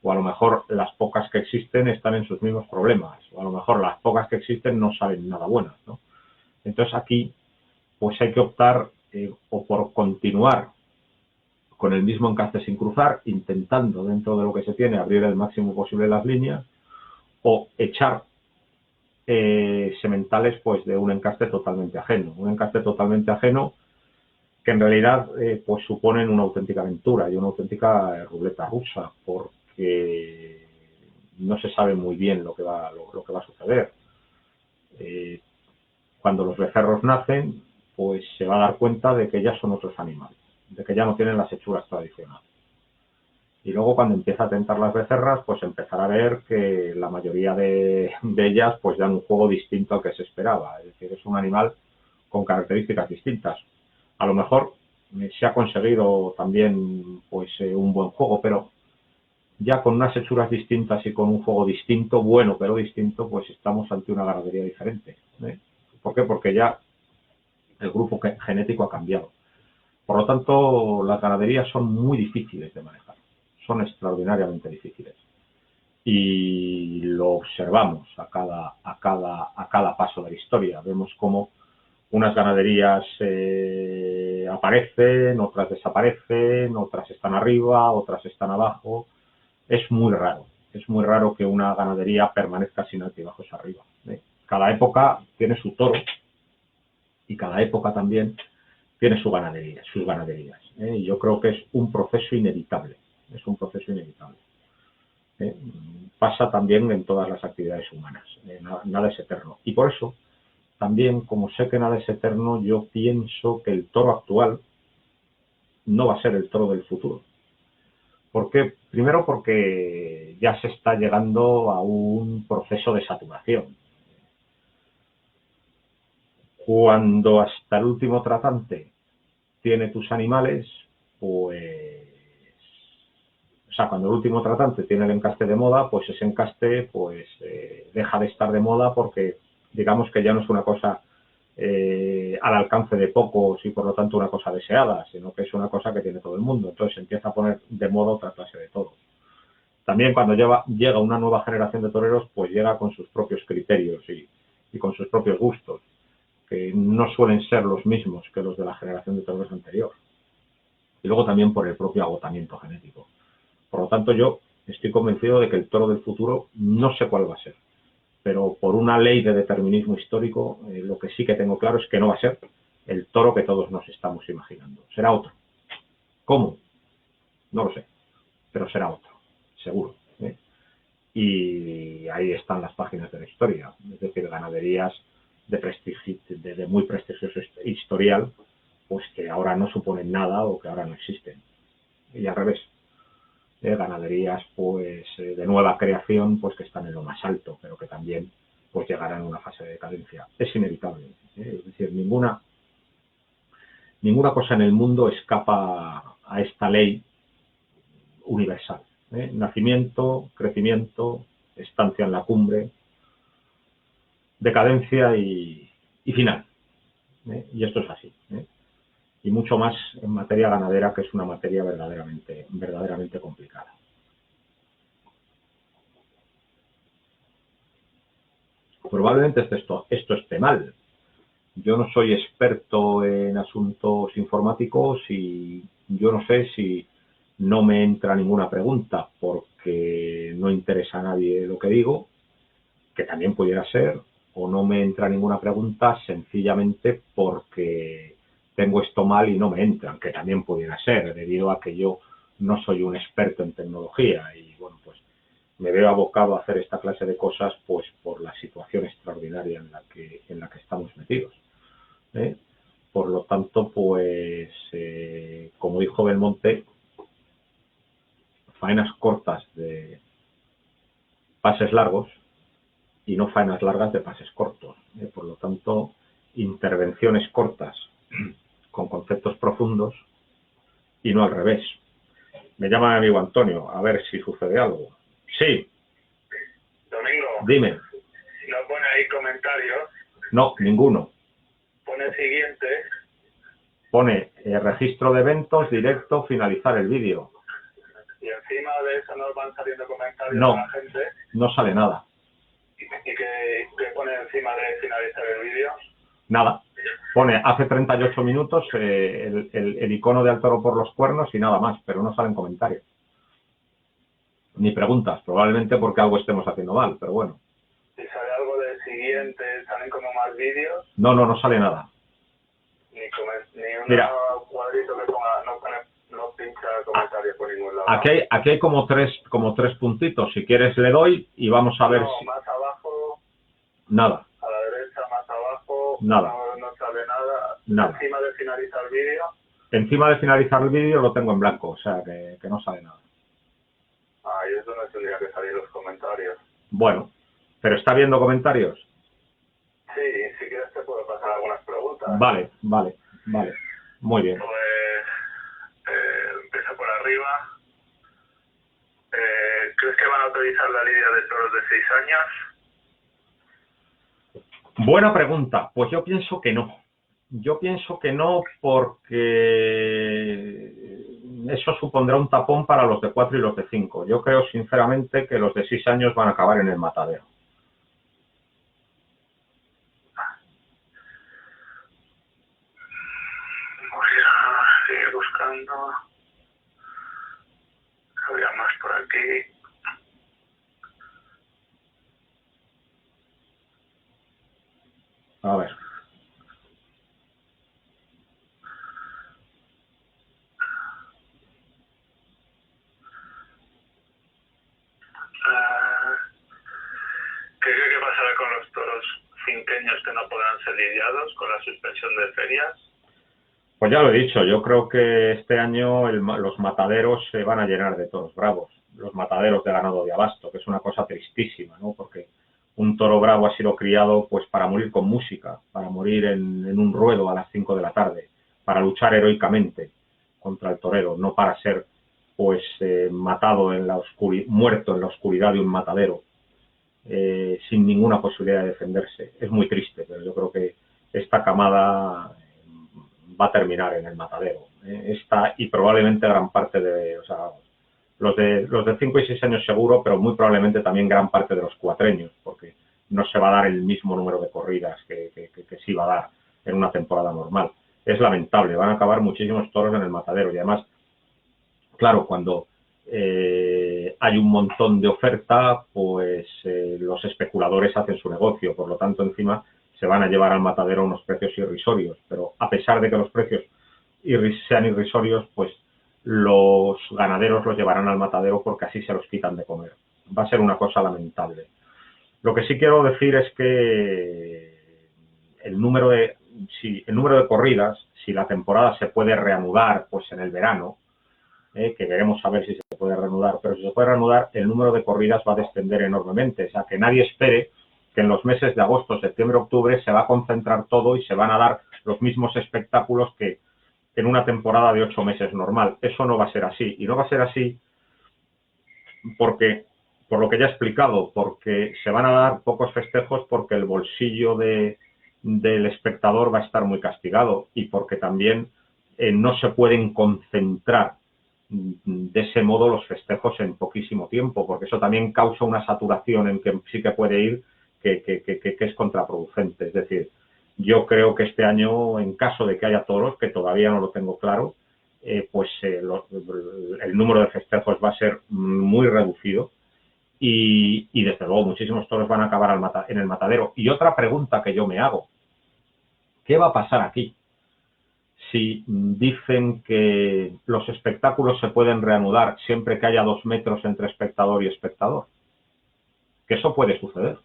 O a lo mejor las pocas que existen están en sus mismos problemas, o a lo mejor las pocas que existen no saben nada buenas, ¿no? Entonces aquí pues hay que optar o por continuar con el mismo encaste sin cruzar, intentando dentro de lo que se tiene abrir el máximo posible las líneas, o echar sementales pues de un encaste totalmente ajeno. Un encaste totalmente ajeno que en realidad pues suponen una auténtica aventura y una auténtica ruleta rusa, porque no se sabe muy bien lo que va a suceder. Cuando los becerros nacen, pues se va a dar cuenta de que ya son otros animales, de que ya no tienen las hechuras tradicionales. Y luego cuando empieza a tentar las becerras, pues empezará a ver que la mayoría de ellas pues dan un juego distinto al que se esperaba. Es decir, es un animal con características distintas. A lo mejor se ha conseguido también pues un buen juego, pero ya con unas hechuras distintas y con un juego distinto, bueno pero distinto, pues estamos ante una ganadería diferente. ¿Por qué? Porque ya el grupo genético ha cambiado. Por lo tanto, las ganaderías son muy difíciles de manejar, son extraordinariamente difíciles. Y lo observamos a cada paso de la historia. Vemos cómo unas ganaderías aparecen, otras desaparecen, otras están arriba, otras están abajo. Es muy raro que una ganadería permanezca sin altibajos arriba. Cada época tiene su toro y cada época también tiene sus ganaderías. Y yo creo que es un proceso inevitable. Pasa también en todas las actividades humanas. Nada es eterno. Y por eso, también, como sé que nada es eterno, yo pienso que el toro actual no va a ser el toro del futuro. ¿Por qué? Primero porque ya se está llegando a un proceso de saturación. Cuando hasta el último tratante tiene tus animales, pues... O sea, cuando el último tratante tiene el encaste de moda, pues ese encaste pues deja de estar de moda porque digamos que ya no es una cosa al alcance de pocos y por lo tanto una cosa deseada, sino que es una cosa que tiene todo el mundo. Entonces se empieza a poner de moda otra clase de toros. También cuando llega una nueva generación de toreros, pues llega con sus propios criterios y con sus propios gustos, que no suelen ser los mismos que los de la generación de toreros anterior. Y luego también por el propio agotamiento genético. Por lo tanto, yo estoy convencido de que el toro del futuro no sé cuál va a ser, pero por una ley de determinismo histórico, lo que sí que tengo claro es que no va a ser el toro que todos nos estamos imaginando. Será otro. ¿Cómo? No lo sé, pero será otro, seguro. Y ahí están las páginas de la historia, es decir, ganaderías de muy prestigioso historial, pues que ahora no suponen nada o que ahora no existen. Y al revés. Ganaderías pues de nueva creación pues que están en lo más alto, pero que también pues llegarán a una fase de decadencia. Es inevitable. Es decir, ninguna cosa en el mundo escapa a esta ley universal. Nacimiento, crecimiento, estancia en la cumbre, decadencia y final. Y esto es así. Y mucho más en materia ganadera, que es una materia verdaderamente complicada. Probablemente esto esté mal. Yo no soy experto en asuntos informáticos y yo no sé si no me entra ninguna pregunta porque no interesa a nadie lo que digo, que también pudiera ser, o no me entra ninguna pregunta sencillamente porque tengo esto mal y no me entran, que también pudiera ser, debido a que yo no soy un experto en tecnología y bueno, pues me veo abocado a hacer esta clase de cosas pues por la situación extraordinaria en la que estamos metidos. Por lo tanto, pues como dijo Belmonte, faenas cortas de pases largos y no faenas largas de pases cortos. Por lo tanto, intervenciones cortas con conceptos profundos y no al revés. Me llama mi amigo Antonio, a ver si sucede algo. Sí. Domingo. Dime. ¿No pone ahí comentarios? No, ninguno. Pone siguiente. Pone registro de eventos, directo, finalizar el vídeo. Y encima de eso nos van saliendo comentarios No, de la gente. No sale nada. ¿Y qué pone encima de finalizar el vídeo? Nada. Pone hace 38 minutos el icono de al toro por los cuernos y nada más, pero no salen comentarios. Ni preguntas, probablemente porque algo estemos haciendo mal, pero bueno. ¿Y sale algo de siguiente salen como más vídeos. No, no, no sale nada. Ni un Mira, cuadrito que ponga, no pincha comentarios por ningún lado. aquí hay como tres puntitos. Si quieres le doy y vamos a ver si... Más abajo, Nada, a la derecha, más abajo, nada, no sale nada. nada. Encima de finalizar el vídeo. Encima de finalizar el vídeo lo tengo en blanco, o sea que no sale nada. Y eso no tendría que salir los comentarios. Bueno, pero ¿está viendo comentarios? Sí, si quieres te puedo pasar algunas preguntas. Vale. Muy bien. Pues empieza por arriba. ¿Crees que van a autorizar la lidia de toros de 6 años? Buena pregunta. Pues yo pienso que no. Yo pienso que no porque eso supondrá un tapón para los de 4 y los de 5. Yo creo sinceramente que los de 6 años van a acabar en el matadero. Voy a seguir buscando. Habría más por aquí. A ver. ¿Qué cree que pasará con los toros finqueños que no podrán ser lidiados con la suspensión de ferias? Pues ya lo he dicho, yo creo que este año los mataderos se van a llenar de toros bravos, los mataderos de ganado de abasto, que es una cosa tristísima, ¿no? Porque un toro bravo ha sido criado pues para morir con música, para morir en un ruedo a las 5 de la tarde, para luchar heroicamente contra el torero, no para ser pues matado en la muerto en la oscuridad de un matadero, sin ninguna posibilidad de defenderse. Es muy triste, pero yo creo que esta camada va a terminar en el matadero. Esta y probablemente gran parte de, o sea, los de 5 y 6 años seguro, pero muy probablemente también gran parte de los cuatreños, porque no se va a dar el mismo número de corridas que sí va a dar en una temporada normal. Es lamentable, van a acabar muchísimos toros en el matadero y además, claro, cuando hay un montón de oferta, pues los especuladores hacen su negocio, por lo tanto encima se van a llevar al matadero unos precios irrisorios, pero a pesar de que los precios sean irrisorios, pues los ganaderos los llevarán al matadero porque así se los quitan de comer. Va a ser una cosa lamentable. Lo que sí quiero decir es que el número de corridas, si la temporada se puede reanudar pues en el verano, que veremos a ver si se puede reanudar, pero si se puede reanudar, el número de corridas va a descender enormemente. O sea, que nadie espere que en los meses de agosto, septiembre, octubre se va a concentrar todo y se van a dar los mismos espectáculos que en una temporada de 8 meses normal. Eso no va a ser así. Y no va a ser así porque, por lo que ya he explicado, porque se van a dar pocos festejos porque el bolsillo del espectador va a estar muy castigado y porque también no se pueden concentrar de ese modo los festejos en poquísimo tiempo, porque eso también causa una saturación en que sí que puede ir que es contraproducente. Es decir, yo creo que este año, en caso de que haya toros, que todavía no lo tengo claro, pues el número de festejos va a ser muy reducido y desde luego muchísimos toros van a acabar en el matadero. Y otra pregunta que yo me hago, ¿qué va a pasar aquí? Si dicen que los espectáculos se pueden reanudar siempre que haya 2 metros entre espectador y espectador, que eso puede suceder.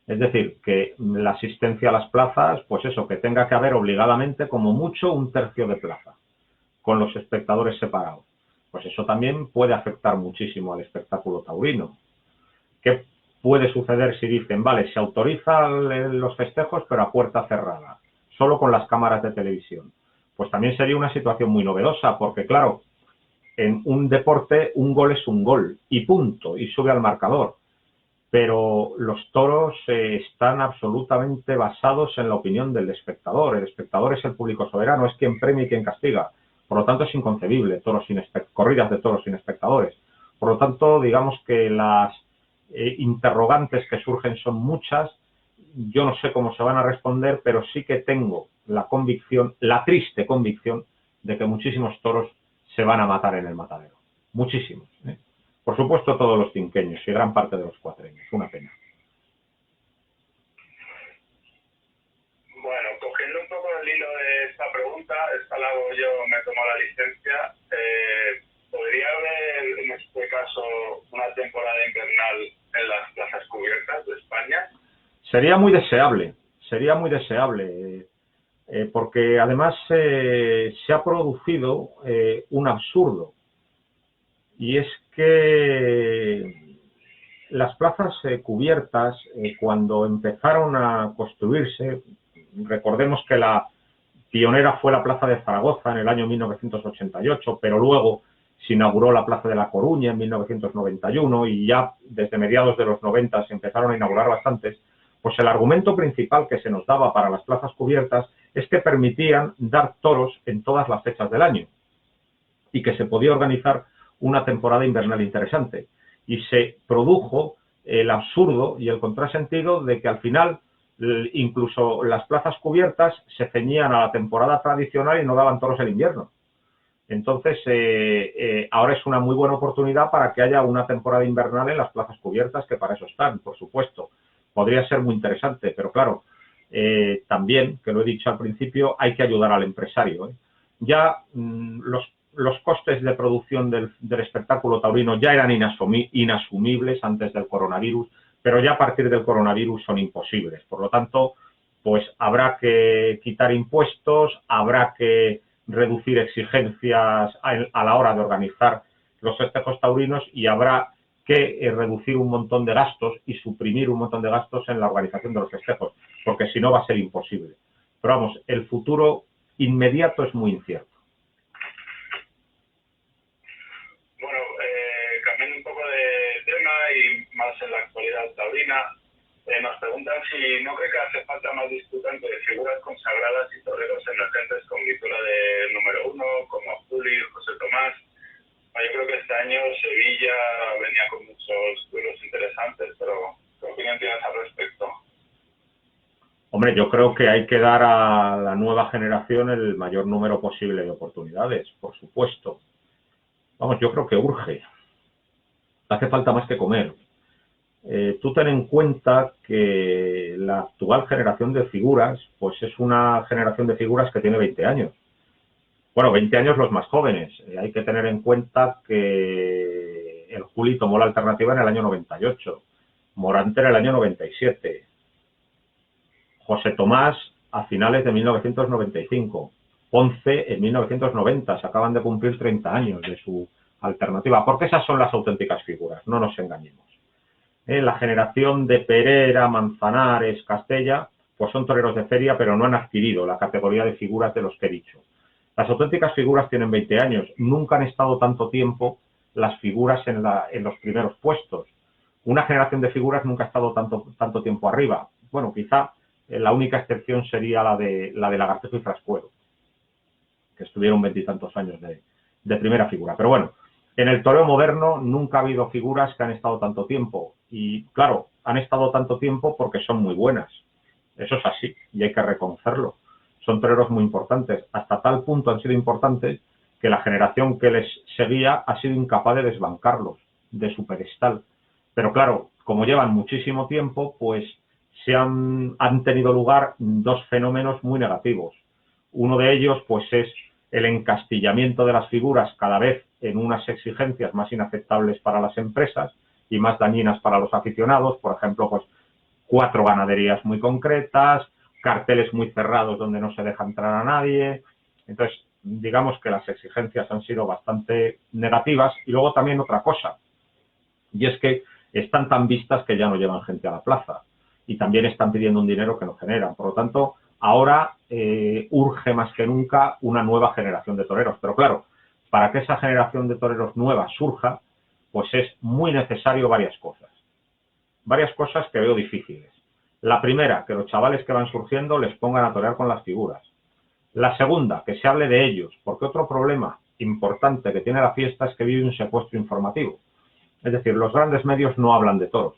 Es decir, que la asistencia a las plazas, pues eso, que tenga que haber obligadamente como mucho 1/3 de plaza, con los espectadores separados. Pues eso también puede afectar muchísimo al espectáculo taurino. ¿Qué puede suceder si dicen, vale, se autorizan los festejos pero a puerta cerrada, solo con las cámaras de televisión? Pues también sería una situación muy novedosa, porque claro, en un deporte un gol es un gol y punto, y sube al marcador. Pero los toros están absolutamente basados en la opinión del espectador. El espectador es el público soberano, es quien premia y quien castiga. Por lo tanto, es inconcebible corridas de toros sin espectadores. Por lo tanto, digamos que las interrogantes que surgen son muchas. Yo no sé cómo se van a responder, pero sí que tengo la convicción, la triste convicción, de que muchísimos toros se van a matar en el matadero. Muchísimos, ¿eh? Por supuesto, todos los cinqueños y gran parte de los cuatreños. Una pena. el hilo de esta pregunta, esta la hago yo, me tomo la licencia. ¿Podría haber, en este caso, una temporada invernal en las plazas cubiertas de España? Sería muy deseable, porque además se ha producido un absurdo, y es que las plazas cubiertas, cuando empezaron a construirse, recordemos que la pionera fue la Plaza de Zaragoza en el año 1988, pero luego se inauguró la Plaza de La Coruña en 1991 y ya desde mediados de los 90 se empezaron a inaugurar bastantes. Pues el argumento principal que se nos daba para las plazas cubiertas es que permitían dar toros en todas las fechas del año y que se podía organizar una temporada invernal interesante. Y se produjo el absurdo y el contrasentido de que al final incluso las plazas cubiertas se ceñían a la temporada tradicional y no daban toros el invierno. Entonces, ahora es una muy buena oportunidad para que haya una temporada invernal en las plazas cubiertas, que para eso están, por supuesto. Podría ser muy interesante, pero claro, también, que lo he dicho al principio, hay que ayudar al empresario. Ya los costes de producción del espectáculo taurino ya eran inasumibles antes del coronavirus, pero ya a partir del coronavirus son imposibles. Por lo tanto, pues habrá que quitar impuestos, habrá que reducir exigencias a la hora de organizar los festejos taurinos y habrá que reducir un montón de gastos y suprimir un montón de gastos en la organización de los festejos, porque si no va a ser imposible. Pero vamos, el futuro inmediato es muy incierto. Bueno, cambiando un poco de tema y más en la actualidad taurina, nos preguntan si no cree que hace falta más disputantes de figuras consagradas y toreros emergentes con víctora de número 1, como Juli, José Tomás. Yo creo que este año Sevilla venía con muchos duelos interesantes, pero ¿qué opinión tienes al respecto? Hombre, yo creo que hay que dar a la nueva generación el mayor número posible de oportunidades, por supuesto. Vamos, yo creo que urge. Hace falta más que comer. Tú ten en cuenta que la actual generación de figuras, pues es una generación de figuras que tiene 20 años. Bueno, 20 años los más jóvenes. Hay que tener en cuenta que el Juli tomó la alternativa en el año 98, Morante en el año 97, José Tomás a finales de 1995, Ponce en 1990, se acaban de cumplir 30 años de su alternativa, porque esas son las auténticas figuras, no nos engañemos. La generación de Pereira, Manzanares, Castella, pues son toreros de feria, pero no han adquirido la categoría de figuras de los que he dicho. Las auténticas figuras tienen 20 años, nunca han estado tanto tiempo las figuras en los primeros puestos. Una generación de figuras nunca ha estado tanto tiempo arriba. Bueno, quizá la única excepción sería la de Lagartejo y Frascuero, que estuvieron 20 y tantos años de primera figura. Pero bueno, en el toreo moderno nunca ha habido figuras que han estado tanto tiempo. Y claro, han estado tanto tiempo porque son muy buenas. Eso es así y hay que reconocerlo. Son toreros muy importantes. Hasta tal punto han sido importantes que la generación que les seguía ha sido incapaz de desbancarlos de su pedestal. Pero claro, como llevan muchísimo tiempo, pues han tenido lugar dos fenómenos muy negativos. Uno de ellos, pues, es el encastillamiento de las figuras cada vez en unas exigencias más inaceptables para las empresas y más dañinas para los aficionados. Por ejemplo, pues 4 ganaderías muy concretas, carteles muy cerrados donde no se deja entrar a nadie. Entonces, digamos que las exigencias han sido bastante negativas. Y luego también otra cosa, y es que están tan vistas que ya no llevan gente a la plaza y también están pidiendo un dinero que no generan. Por lo tanto, ahora urge más que nunca una nueva generación de toreros. Pero claro, para que esa generación de toreros nueva surja, pues es muy necesario varias cosas. Varias cosas que veo difíciles. La primera, que los chavales que van surgiendo les pongan a torear con las figuras. La segunda, que se hable de ellos, porque otro problema importante que tiene la fiesta es que vive un secuestro informativo. Es decir, los grandes medios no hablan de toros.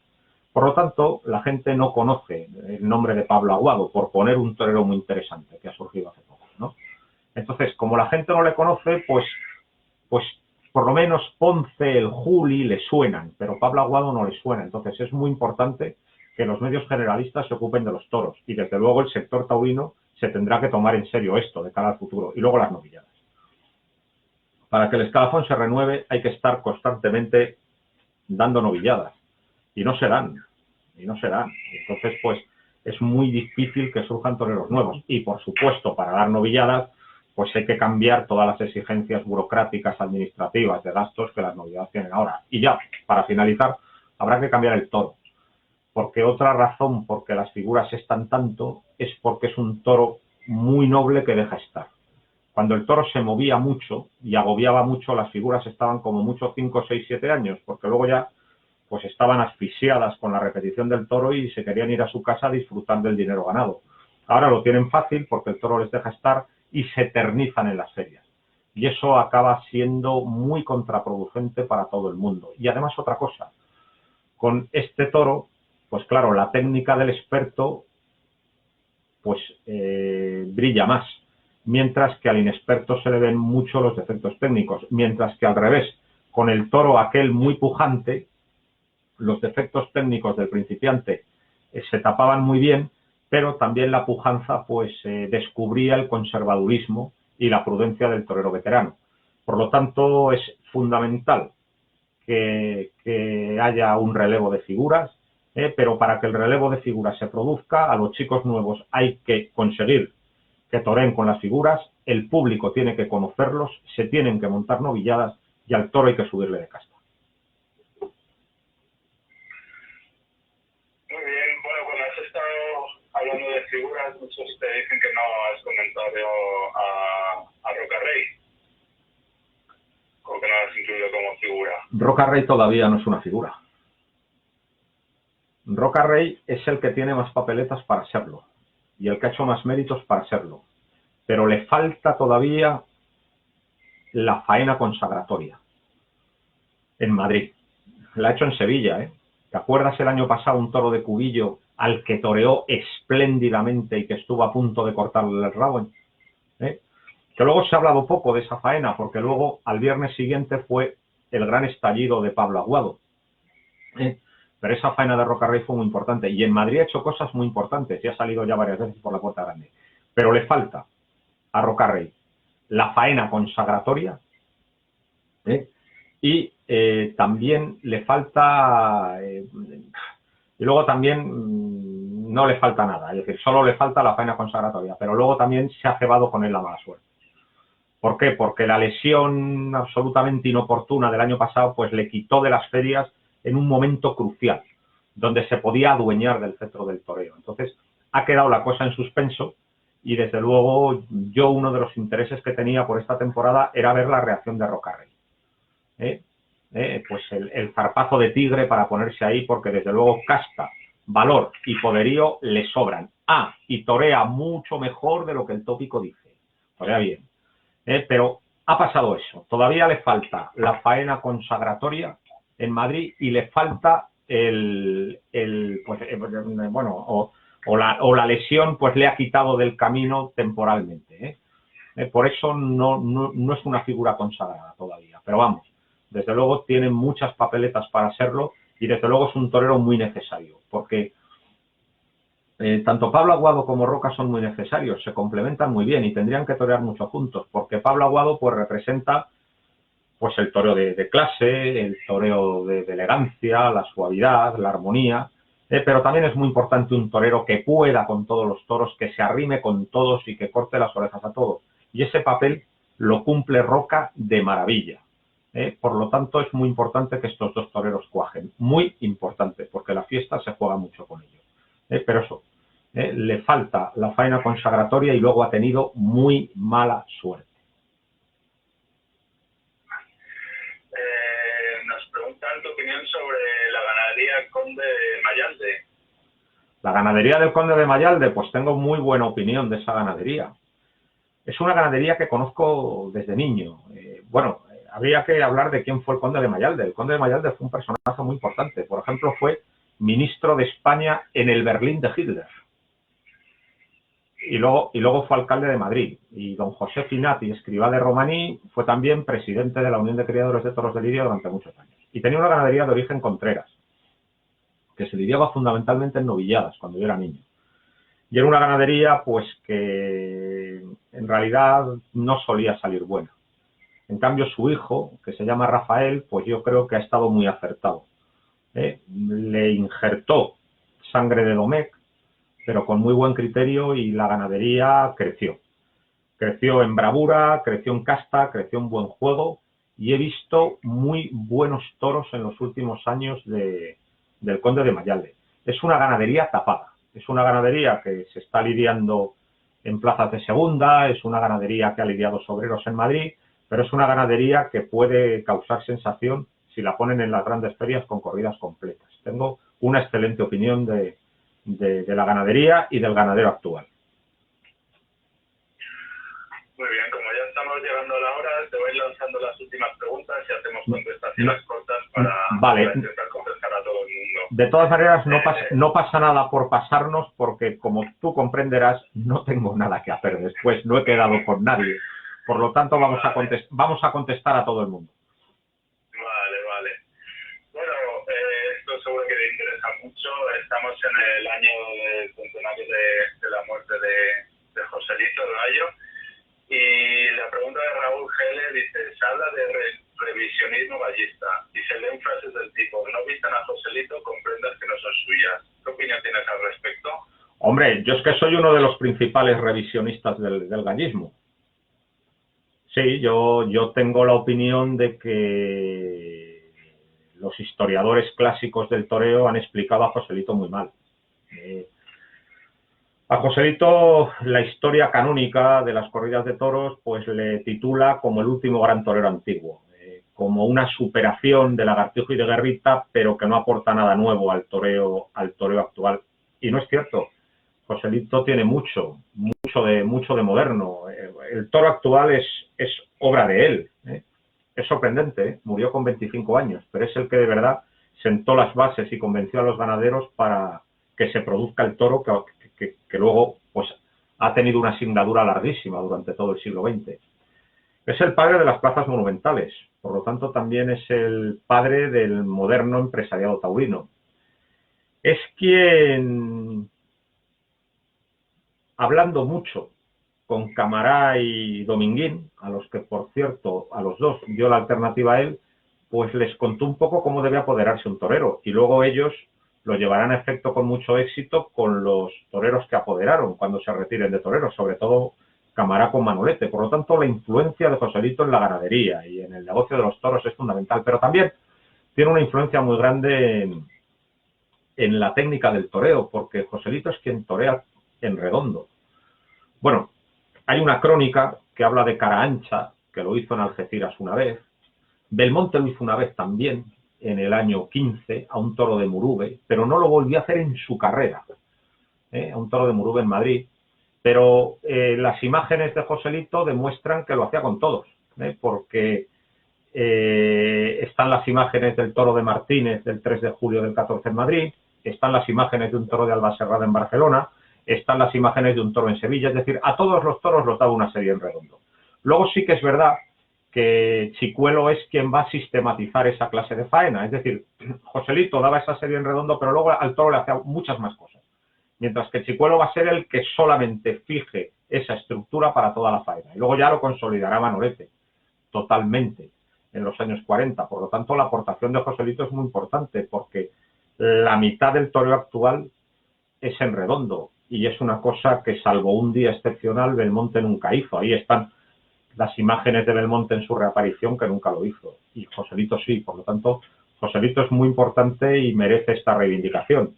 Por lo tanto, la gente no conoce el nombre de Pablo Aguado, por poner un torero muy interesante que ha surgido hace poco, ¿no? Entonces, como la gente no le conoce, pues por lo menos Ponce, el Juli le suenan, pero Pablo Aguado no le suena. Entonces, es muy importante que los medios generalistas se ocupen de los toros y, desde luego, el sector taurino se tendrá que tomar en serio esto de cara al futuro. Y luego las novilladas. Para que el escalafón se renueve hay que estar constantemente dando novilladas. Y no se dan. Entonces, pues, es muy difícil que surjan toreros nuevos. Y, por supuesto, para dar novilladas, pues hay que cambiar todas las exigencias burocráticas, administrativas, de gastos que las novilladas tienen ahora. Y ya, para finalizar, habrá que cambiar el toro. Porque otra razón por que las figuras están tanto es porque es un toro muy noble que deja estar. Cuando el toro se movía mucho y agobiaba mucho, las figuras estaban como mucho 5, 6, 7 años, porque luego ya pues estaban asfixiadas con la repetición del toro y se querían ir a su casa a disfrutar del dinero ganado. Ahora lo tienen fácil porque el toro les deja estar y se eternizan en las ferias. Y eso acaba siendo muy contraproducente para todo el mundo. Y además otra cosa, con este toro, pues claro, la técnica del experto pues brilla más, mientras que al inexperto se le ven mucho los defectos técnicos, mientras que al revés, con el toro aquel muy pujante, los defectos técnicos del principiante se tapaban muy bien, pero también la pujanza pues descubría el conservadurismo y la prudencia del torero veterano. Por lo tanto, es fundamental que haya un relevo de figuras, pero para que el relevo de figuras se produzca, a los chicos nuevos hay que conseguir que toreen con las figuras, el público tiene que conocerlos, se tienen que montar novilladas y al toro hay que subirle de casta. Muy bien, bueno, cuando has estado hablando de figuras, muchos te dicen que no has comentado a Roca Rey, o que no lo has incluido como figura. Roca Rey todavía no es una figura. Roca Rey es el que tiene más papeletas para serlo y el que ha hecho más méritos para serlo, pero le falta todavía la faena consagratoria en Madrid. La ha hecho en Sevilla, ¿eh? ¿Te acuerdas el año pasado un toro de Cubillo al que toreó espléndidamente y que estuvo a punto de cortarle el rabo? Que luego se ha hablado poco de esa faena, porque luego al viernes siguiente fue el gran estallido de Pablo Aguado. Pero esa faena de Roca Rey fue muy importante. Y en Madrid ha hecho cosas muy importantes y ha salido ya varias veces por la puerta grande. Pero le falta a Roca Rey la faena consagratoria, y también le falta, y luego también no le falta nada, es decir, solo le falta la faena consagratoria, pero luego también se ha cebado con él la mala suerte. ¿Por qué? Porque la lesión absolutamente inoportuna del año pasado pues le quitó de las ferias en un momento crucial, donde se podía adueñar del cetro del toreo. Entonces, ha quedado la cosa en suspenso y, desde luego, yo uno de los intereses que tenía por esta temporada era ver la reacción de Roca Rey. Pues el zarpazo de tigre para ponerse ahí, porque, desde luego, casta, valor y poderío le sobran. Y torea mucho mejor de lo que el tópico dice. Torea bien. Pero ha pasado eso. Todavía le falta la faena consagratoria en Madrid y le falta la lesión pues le ha quitado del camino temporalmente. Por eso no es una figura consagrada todavía. Pero vamos, desde luego tiene muchas papeletas para serlo y desde luego es un torero muy necesario, porque tanto Pablo Aguado como Roca son muy necesarios, se complementan muy bien y tendrían que torear mucho juntos, porque Pablo Aguado pues representa pues el toreo de clase, el toreo de elegancia, la suavidad, la armonía, pero también es muy importante un torero que pueda con todos los toros, que se arrime con todos y que corte las orejas a todos. Y ese papel lo cumple Roca de maravilla. Por lo tanto, es muy importante que estos dos toreros cuajen. Muy importante, porque la fiesta se juega mucho con ellos. Pero eso, le falta la faena consagratoria y luego ha tenido muy mala suerte. Nos preguntan tu opinión sobre la ganadería Conde de Mayalde. La ganadería del Conde de Mayalde, pues tengo muy buena opinión de esa ganadería. Es una ganadería que conozco desde niño. Habría que hablar de quién fue el Conde de Mayalde. El Conde de Mayalde fue un personaje muy importante. Por ejemplo, fue ministro de España en el Berlín de Hitler. Y luego fue alcalde de Madrid. Y don José Finati, escribá de Romaní, fue también presidente de la Unión de Criadores de Toros de Lidia durante muchos años. Y tenía una ganadería de origen Contreras, que se lidiaba fundamentalmente en novilladas cuando yo era niño. Y era una ganadería pues que en realidad no solía salir buena. En cambio, su hijo, que se llama Rafael, pues yo creo que ha estado muy acertado. Le injertó sangre de Domecq, pero con muy buen criterio, y la ganadería creció. Creció en bravura, creció en casta, creció en buen juego, y he visto muy buenos toros en los últimos años del Conde de Mayalde. Es una ganadería tapada, es una ganadería que se está lidiando en plazas de segunda, es una ganadería que ha lidiado sobreros en Madrid, pero es una ganadería que puede causar sensación si la ponen en las grandes ferias con corridas completas. Tengo una excelente opinión de la ganadería y del ganadero actual. Muy bien, como ya estamos llegando a la hora, te voy lanzando las últimas preguntas y hacemos contestaciones cortas para intentar contestar a todo el mundo. De todas maneras, no pasa nada por pasarnos, porque como tú comprenderás, no tengo nada que hacer después, no he quedado con nadie. Por lo tanto, vamos a contestar a todo el mundo. Vale. Bueno, esto seguro que te interesa mucho. Estamos en el año del centenario de la muerte de Joselito el Gallo. Y la pregunta de Raúl Gele dice, se habla de revisionismo gallista y se leen frases del tipo, no vistan a Joselito con prendas que no son suyas. ¿Qué opinión tienes al respecto? Hombre, yo es que soy uno de los principales revisionistas del gallismo. Sí, yo tengo la opinión de que los historiadores clásicos del toreo han explicado a Joselito muy mal. A Joselito, la historia canónica de las corridas de toros pues le titula como el último gran torero antiguo, como una superación de Lagartijo y de Guerrita, pero que no aporta nada nuevo al toreo actual. Y no es cierto. Joselito tiene mucho de moderno. El toro actual es obra de él. Es sorprendente, murió con 25 años, pero es el que de verdad sentó las bases y convenció a los ganaderos para que se produzca el toro que luego pues ha tenido una singladura larguísima durante todo el siglo XX. Es el padre de las plazas monumentales, por lo tanto también es el padre del moderno empresariado taurino. Es quien, hablando mucho con Camará y Dominguín, a los que por cierto a los dos dio la alternativa a él, pues les contó un poco cómo debe apoderarse un torero, y luego ellos lo llevarán a efecto con mucho éxito con los toreros que apoderaron cuando se retiren de toreros, sobre todo Camará con Manolete. Por lo tanto, la influencia de Joselito en la ganadería y en el negocio de los toros es fundamental, pero también tiene una influencia muy grande en la técnica del toreo, porque Joselito es quien torea en redondo. Bueno, hay una crónica que habla de Cara Ancha, que lo hizo en Algeciras una vez. Belmonte lo hizo una vez también, en el año 15, a un toro de Murube, pero no lo volvió a hacer en su carrera, a un toro de Murube en Madrid. Pero las imágenes de Joselito demuestran que lo hacía con todos, porque están las imágenes del toro de Martínez del 3 de julio del 14 en Madrid, están las imágenes de un toro de Albaserrada en Barcelona, están las imágenes de un toro en Sevilla, es decir, a todos los toros los daba una serie en redondo. Luego sí que es verdad que Chicuelo es quien va a sistematizar esa clase de faena, es decir, Joselito daba esa serie en redondo, pero luego al toro le hacía muchas más cosas, mientras que Chicuelo va a ser el que solamente fije esa estructura para toda la faena, y luego ya lo consolidará Manolete, totalmente, en los años 40, por lo tanto la aportación de Joselito es muy importante, porque la mitad del toreo actual es en redondo, y es una cosa que salvo un día excepcional Belmonte nunca hizo. Ahí están las imágenes de Belmonte en su reaparición, que nunca lo hizo, y Joselito sí. Por lo tanto, Joselito es muy importante y merece esta reivindicación,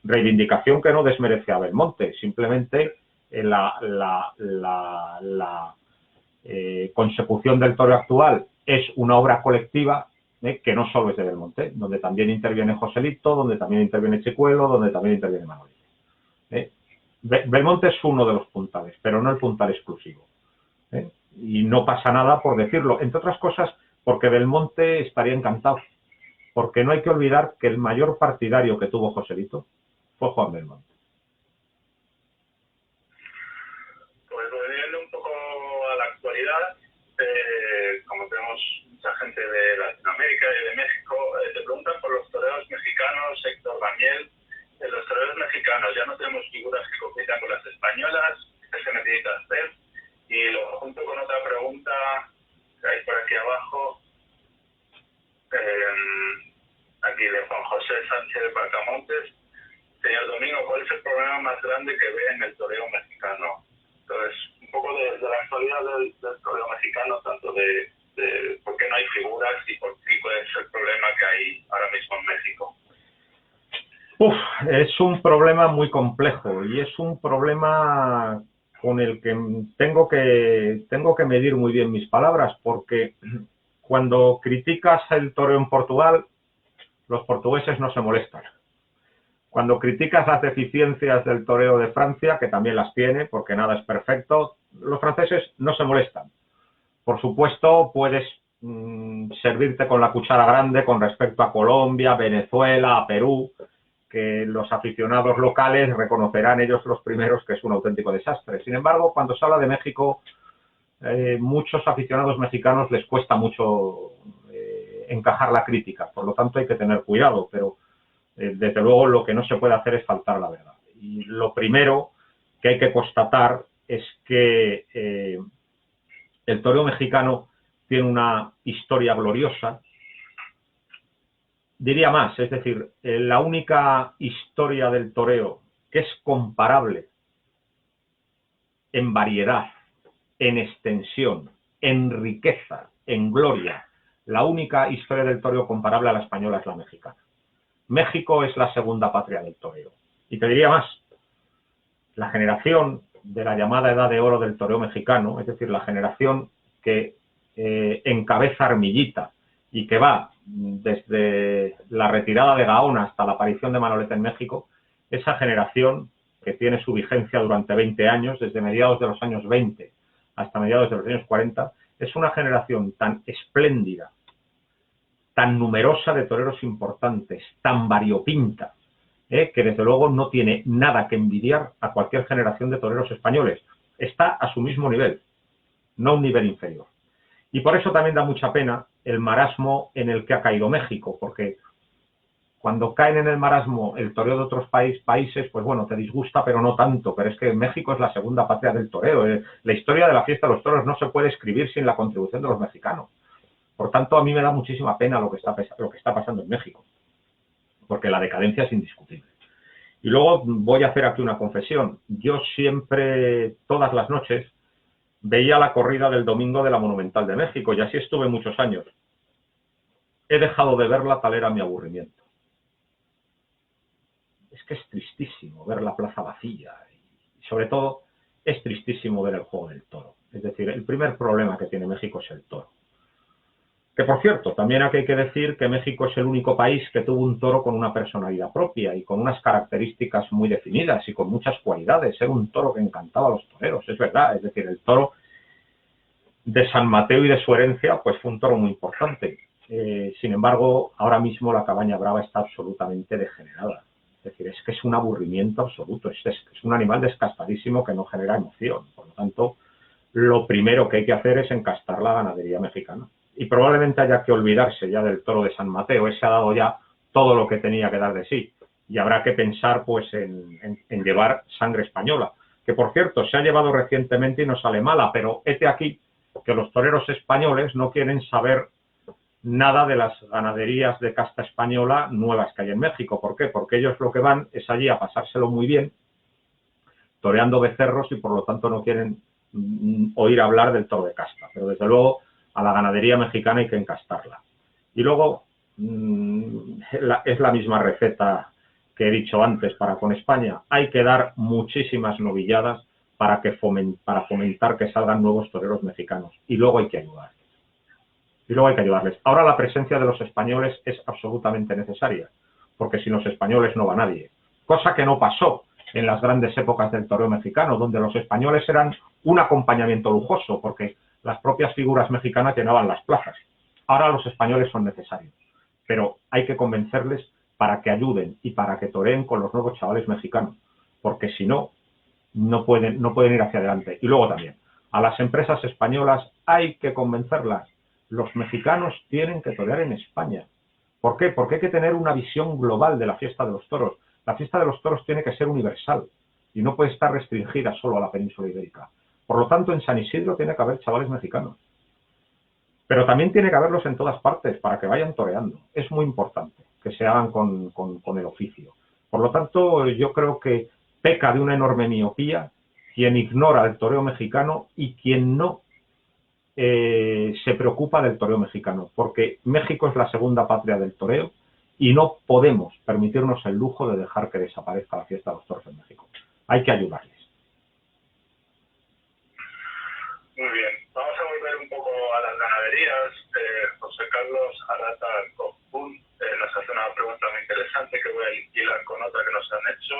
reivindicación que no desmerece a Belmonte, simplemente la consecución del toro actual es una obra colectiva, que no solo es de Belmonte, donde también interviene Joselito, donde también interviene Chicuelo, donde también interviene Manolete. Belmonte es uno de los puntales, pero no el puntal exclusivo. Y no pasa nada por decirlo, entre otras cosas porque Belmonte estaría encantado, porque no hay que olvidar que el mayor partidario que tuvo Joselito fue Juan Belmonte. Pues volviendo un poco a la actualidad, como tenemos mucha gente de Latinoamérica y de México, te preguntan por los toreros mexicanos, Héctor Daniel. En los toreros mexicanos ya no tenemos figuras que compitan con las Y lo junto con otra pregunta que hay por aquí abajo, aquí de Juan José Sánchez de Pacamontes. Señor Domingo, ¿cuál es el problema más grande que ve en el toreo mexicano? Entonces, un poco de la actualidad del toreo mexicano, tanto de por qué no hay figuras y por qué puede ser el problema que hay ahora mismo en México. Es un problema muy complejo y es un problema con el que tengo que medir muy bien mis palabras, porque cuando criticas el toreo en Portugal, los portugueses no se molestan. Cuando criticas las deficiencias del toreo de Francia, que también las tiene, porque nada es perfecto, los franceses no se molestan. Por supuesto, puedes servirte con la cuchara grande con respecto a Colombia, Venezuela, a Perú, que los aficionados locales reconocerán ellos los primeros que es un auténtico desastre. Sin embargo, cuando se habla de México, muchos aficionados mexicanos les cuesta mucho encajar la crítica, por lo tanto hay que tener cuidado, pero desde luego lo que no se puede hacer es faltar a la verdad. Y lo primero que hay que constatar es que el toreo mexicano tiene una historia gloriosa. Diría más, es decir, la única historia del toreo que es comparable en variedad, en extensión, en riqueza, en gloria, la única historia del toreo comparable a la española es la mexicana. México es la segunda patria del toreo. Y te diría más, la generación de la llamada edad de oro del toreo mexicano, es decir, la generación que encabeza Armillita y que va desde la retirada de Gaona hasta la aparición de Manolete en México, esa generación que tiene su vigencia durante 20 años, desde mediados de los años 20 hasta mediados de los años 40, es una generación tan espléndida, tan numerosa de toreros importantes, tan variopinta, que desde luego no tiene nada que envidiar a cualquier generación de toreros españoles. Está a su mismo nivel, no un nivel inferior. Y por eso también da mucha pena el marasmo en el que ha caído México, porque cuando caen en el marasmo el toreo de otros países, pues bueno, te disgusta, pero no tanto. Pero es que México es la segunda patria del toreo. La historia de la fiesta de los toros no se puede escribir sin la contribución de los mexicanos. Por tanto, a mí me da muchísima pena lo que está pasando en México, porque la decadencia es indiscutible. Y luego voy a hacer aquí una confesión. Yo siempre, todas las noches, veía la corrida del domingo de la Monumental de México, y así estuve muchos años. He dejado de verla, tal era mi aburrimiento. Es que es tristísimo ver la plaza vacía, y sobre todo es tristísimo ver el juego del toro. Es decir, el primer problema que tiene México es el toro. Que por cierto, también aquí hay que decir que México es el único país que tuvo un toro con una personalidad propia y con unas características muy definidas y con muchas cualidades. Era un toro que encantaba a los toreros, es verdad. Es decir, el toro de San Mateo y de su herencia, pues fue un toro muy importante. Sin embargo, ahora mismo la cabaña brava está absolutamente degenerada. Es decir, es que es un aburrimiento absoluto. Es un animal descastadísimo que no genera emoción. Por lo tanto, lo primero que hay que hacer es encastar la ganadería mexicana. Y probablemente haya que olvidarse ya del toro de San Mateo. Ese ha dado ya todo lo que tenía que dar de sí. Y habrá que pensar pues en llevar sangre española. Que por cierto, se ha llevado recientemente y no sale mala, pero hete aquí que los toreros españoles no quieren saber nada de las ganaderías de casta española nuevas que hay en México. ¿Por qué? Porque ellos lo que van es allí a pasárselo muy bien, toreando becerros, y por lo tanto no quieren oír hablar del toro de casta. Pero desde luego a la ganadería mexicana hay que encastarla. Y luego es la misma receta que he dicho antes para con España. Hay que dar muchísimas novilladas para fomentar que salgan nuevos toreros mexicanos. Y luego hay que ayudarles. Ahora la presencia de los españoles es absolutamente necesaria, porque sin los españoles no va nadie. Cosa que no pasó en las grandes épocas del toreo mexicano, donde los españoles eran un acompañamiento lujoso, porque las propias figuras mexicanas llenaban las plazas. Ahora los españoles son necesarios, pero hay que convencerles para que ayuden y para que toreen con los nuevos chavales mexicanos, porque si no, no pueden ir hacia adelante. Y luego también, a las empresas españolas hay que convencerlas. Los mexicanos tienen que torear en España. ¿Por qué? Porque hay que tener una visión global de la fiesta de los toros. La fiesta de los toros tiene que ser universal y no puede estar restringida solo a la península ibérica. Por lo tanto, en San Isidro tiene que haber chavales mexicanos. Pero también tiene que haberlos en todas partes para que vayan toreando. Es muy importante que se hagan con el oficio. Por lo tanto, yo creo que peca de una enorme miopía quien ignora el toreo mexicano y quien no se preocupa del toreo mexicano, porque México es la segunda patria del toreo y no podemos permitirnos el lujo de dejar que desaparezca la fiesta de los toros en México. Hay que ayudarles. Muy bien, vamos a volver un poco a las ganaderías. José Carlos Arata Cojún nos hace una pregunta muy interesante que voy a hilar con otra que nos han hecho.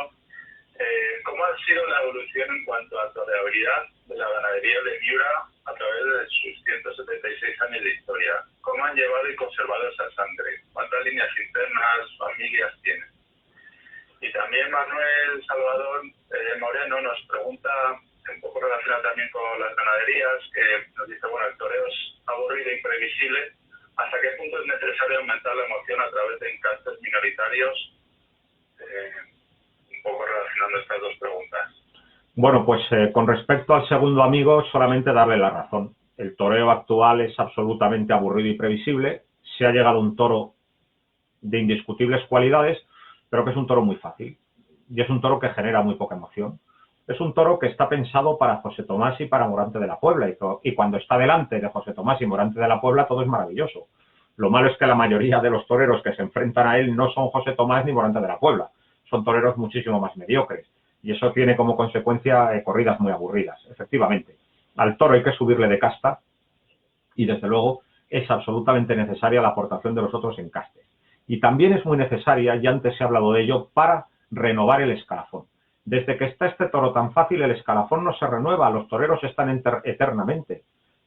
¿Cómo ha sido la evolución en cuanto a toreabilidad de la ganadería de Miura a través de sus 176 años de historia? ¿Cómo han llevado y conservado esa sangre? ¿Cuántas líneas internas, familias tienen? Y también Manuel Salvador Moreno nos pregunta, un poco relacionado también con las ganaderías, que nos dice, bueno, el toreo es aburrido e imprevisible. ¿Hasta qué punto es necesario aumentar la emoción a través de encastes minoritarios? Un poco relacionando estas dos preguntas. Bueno, pues con respecto al segundo amigo, solamente darle la razón. El toreo actual es absolutamente aburrido y previsible. Se ha llegado a un toro de indiscutibles cualidades, pero que es un toro muy fácil. Y es un toro que genera muy poca emoción. Es un toro que está pensado para José Tomás y para Morante de la Puebla. Y cuando está delante de José Tomás y Morante de la Puebla, todo es maravilloso. Lo malo es que la mayoría de los toreros que se enfrentan a él no son José Tomás ni Morante de la Puebla. Son toreros muchísimo más mediocres. Y eso tiene como consecuencia corridas muy aburridas. Efectivamente, al toro hay que subirle de casta y, desde luego, es absolutamente necesaria la aportación de los otros encastes. Y también es muy necesaria, y antes se ha hablado de ello, para renovar el escalafón. Desde que está este toro tan fácil, el escalafón no se renueva, los toreros están eternamente.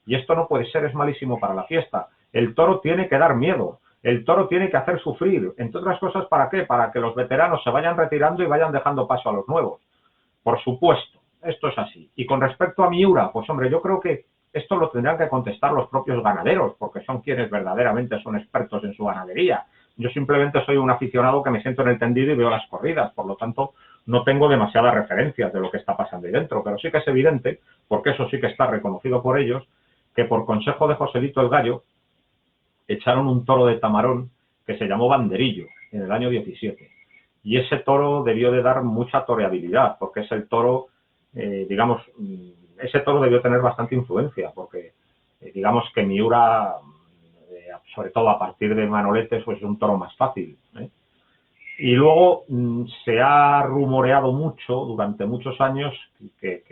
Y esto no puede ser, es malísimo para la fiesta. El toro tiene que dar miedo, el toro tiene que hacer sufrir. Entre otras cosas, ¿para qué? Para que los veteranos se vayan retirando y vayan dejando paso a los nuevos. Por supuesto, esto es así. Y con respecto a Miura, pues hombre, yo creo que esto lo tendrán que contestar los propios ganaderos, porque son quienes verdaderamente son expertos en su ganadería. Yo simplemente soy un aficionado que me siento en el tendido y veo las corridas, por lo tanto, no tengo demasiadas referencias de lo que está pasando ahí dentro, pero sí que es evidente, porque eso sí que está reconocido por ellos, que por consejo de Joselito el Gallo, echaron un toro de Tamarón que se llamó Banderillo en el año 17. Y ese toro debió de dar mucha toreabilidad, porque es el toro, digamos, ese toro debió tener bastante influencia, porque digamos que Miura, sobre todo a partir de Manoletes, pues es un toro más fácil, ¿eh? Y luego se ha rumoreado mucho, durante muchos años, que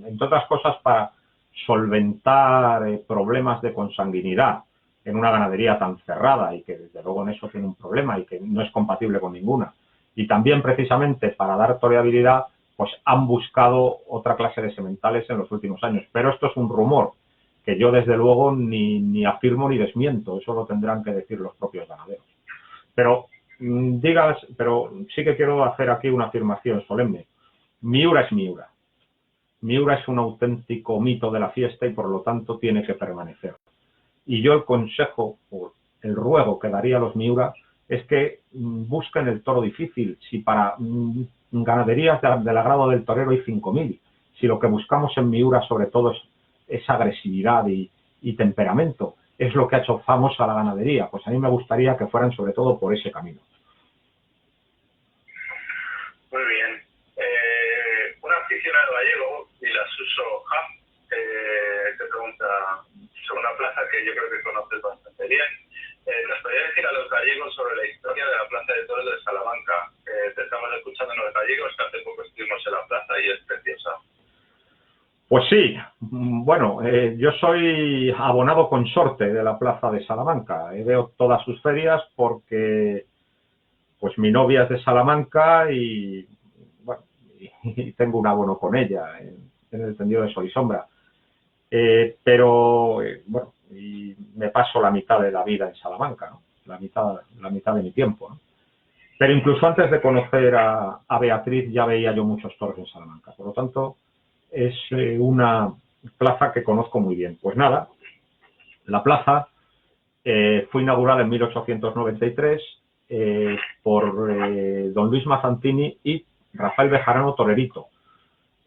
entre otras cosas, para solventar problemas de consanguinidad en una ganadería tan cerrada, y que desde luego en eso tiene un problema y que no es compatible con ninguna. Y también precisamente para dar toreabilidad, pues han buscado otra clase de sementales en los últimos años. Pero esto es un rumor que yo desde luego ni afirmo ni desmiento, eso lo tendrán que decir los propios ganaderos. Pero pero sí que quiero hacer aquí una afirmación solemne. Miura es Miura. Miura es un auténtico mito de la fiesta y por lo tanto tiene que permanecer. Y yo el consejo o el ruego que daría a los Miura es que busquen el toro difícil. Si para ganaderías del agrado del torero hay 5.000, si lo que buscamos en Miura sobre todo es agresividad y temperamento, es lo que ha hecho famosa la ganadería, pues a mí me gustaría que fueran sobre todo por ese camino. Muy bien. Un aficionado gallego, Ilasuso Hub, te pregunta sobre una plaza que yo creo que conoces bastante bien. ¿Nos podría decir a los gallegos sobre la historia de la Plaza de Toros de Salamanca? Te estamos escuchando en los gallegos, que hace poco estuvimos en la plaza y es preciosa. Pues sí, bueno, yo soy abonado consorte de la Plaza de Salamanca. Veo todas sus ferias porque pues mi novia es de Salamanca y bueno, y tengo un abono con ella en el tendido de Sol y Sombra. Pero bueno, y me paso la mitad de la vida en Salamanca, ¿no? La mitad de mi tiempo, ¿no? Pero incluso antes de conocer a Beatriz ya veía yo muchos toros en Salamanca. Por lo tanto, es una plaza que conozco muy bien. Pues nada, la plaza fue inaugurada en 1893 por don Luis Mazzantini y Rafael Bejarano Torerito.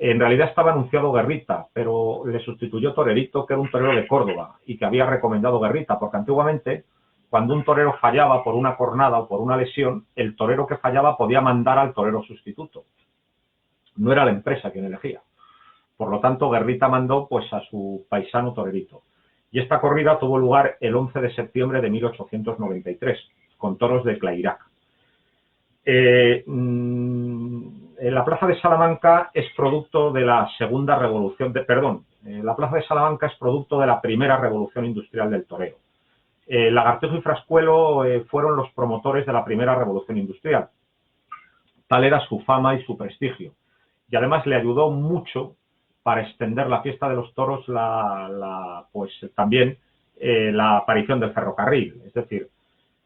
En realidad estaba anunciado Guerrita, pero le sustituyó Torerito, que era un torero de Córdoba y que había recomendado Guerrita, porque antiguamente, cuando un torero fallaba por una cornada o por una lesión, el torero que fallaba podía mandar al torero sustituto. No era la empresa quien elegía. Por lo tanto, Guerrita mandó pues a su paisano Torerito. Y esta corrida tuvo lugar el 11 de septiembre de 1893, con toros de Clairac. La plaza de Salamanca es producto de la segunda revolución, la plaza de Salamanca es producto de la primera revolución industrial del toreo. Lagartejo y Frascuelo fueron los promotores de la primera revolución industrial. Tal era su fama y su prestigio. Y además le ayudó mucho para extender la fiesta de los toros también la aparición del ferrocarril. Es decir,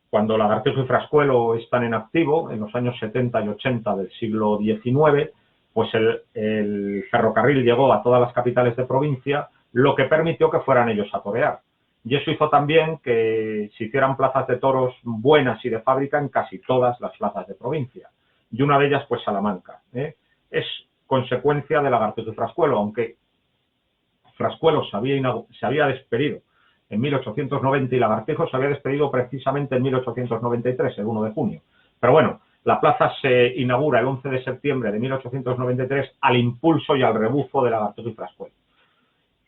cuando Lagartejo y Frascuelo están en activo, en los años 70 y 80 del siglo XIX, pues el ferrocarril llegó a todas las capitales de provincia, lo que permitió que fueran ellos a torear. Y eso hizo también que se hicieran plazas de toros buenas y de fábrica en casi todas las plazas de provincia. Y una de ellas, pues Salamanca. Es consecuencia de Lagartejo y Frascuelo, aunque Frascuelo se había despedido en 1890 y Lagartejo se había despedido precisamente en 1893, el 1 de junio. Pero bueno, la plaza se inaugura el 11 de septiembre de 1893 al impulso y al rebufo de Lagartejo y Frascuelo.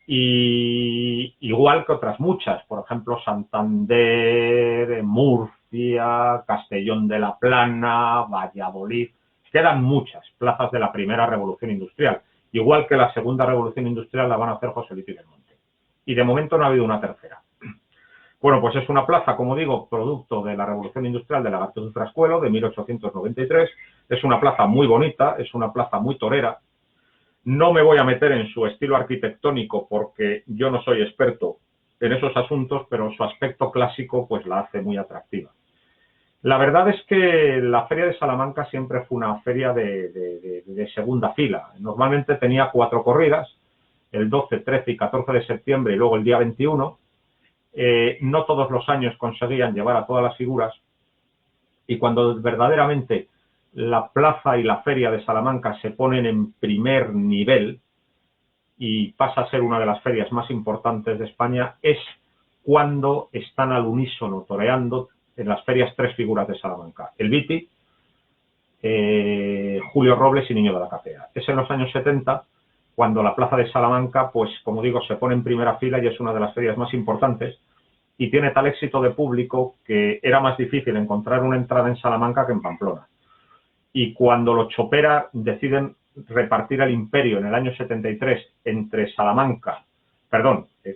Y igual que otras muchas, por ejemplo, Santander, Murcia, Castellón de la Plana, Valladolid, quedan muchas plazas de la primera revolución industrial, igual que la segunda revolución industrial la van a hacer Joselito y Belmonte. Y de momento no ha habido una tercera. Bueno, pues es una plaza, como digo, producto de la revolución industrial de Lagartejo y Frascuelo de 1893, es una plaza muy bonita, es una plaza muy torera. No me voy a meter en su estilo arquitectónico porque yo no soy experto en esos asuntos, pero su aspecto clásico pues la hace muy atractiva. La verdad es que la Feria de Salamanca siempre fue una feria de segunda fila. Normalmente tenía 4 corridas, el 12, 13 y 14 de septiembre y luego el día 21. No todos los años conseguían llevar a todas las figuras y cuando verdaderamente la plaza y la feria de Salamanca se ponen en primer nivel y pasa a ser una de las ferias más importantes de España, es cuando están al unísono toreando en las ferias 3 figuras de Salamanca: el Viti, Julio Robles y Niño de la Capea. Es en los años 70 cuando la plaza de Salamanca, pues como digo, se pone en primera fila y es una de las ferias más importantes y tiene tal éxito de público que era más difícil encontrar una entrada en Salamanca que en Pamplona. Y cuando los Chopera deciden repartir el imperio en el año 73 entre Salamanca,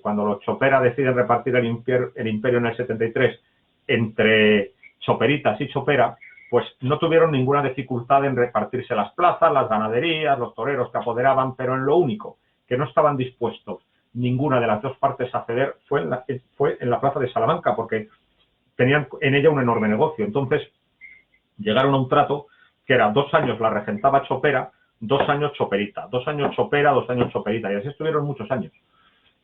cuando los Chopera deciden repartir el imperio en el 73 entre Choperitas y Chopera, pues no tuvieron ninguna dificultad en repartirse las plazas, las ganaderías, los toreros que apoderaban, pero en lo único que no estaban dispuestos ninguna de las dos partes a ceder fue en la plaza de Salamanca, porque tenían en ella un enorme negocio. Entonces llegaron a un trato que era 2 años la regentaba Chopera, 2 años Choperita, 2 años Chopera, 2 años Choperita, y así estuvieron muchos años.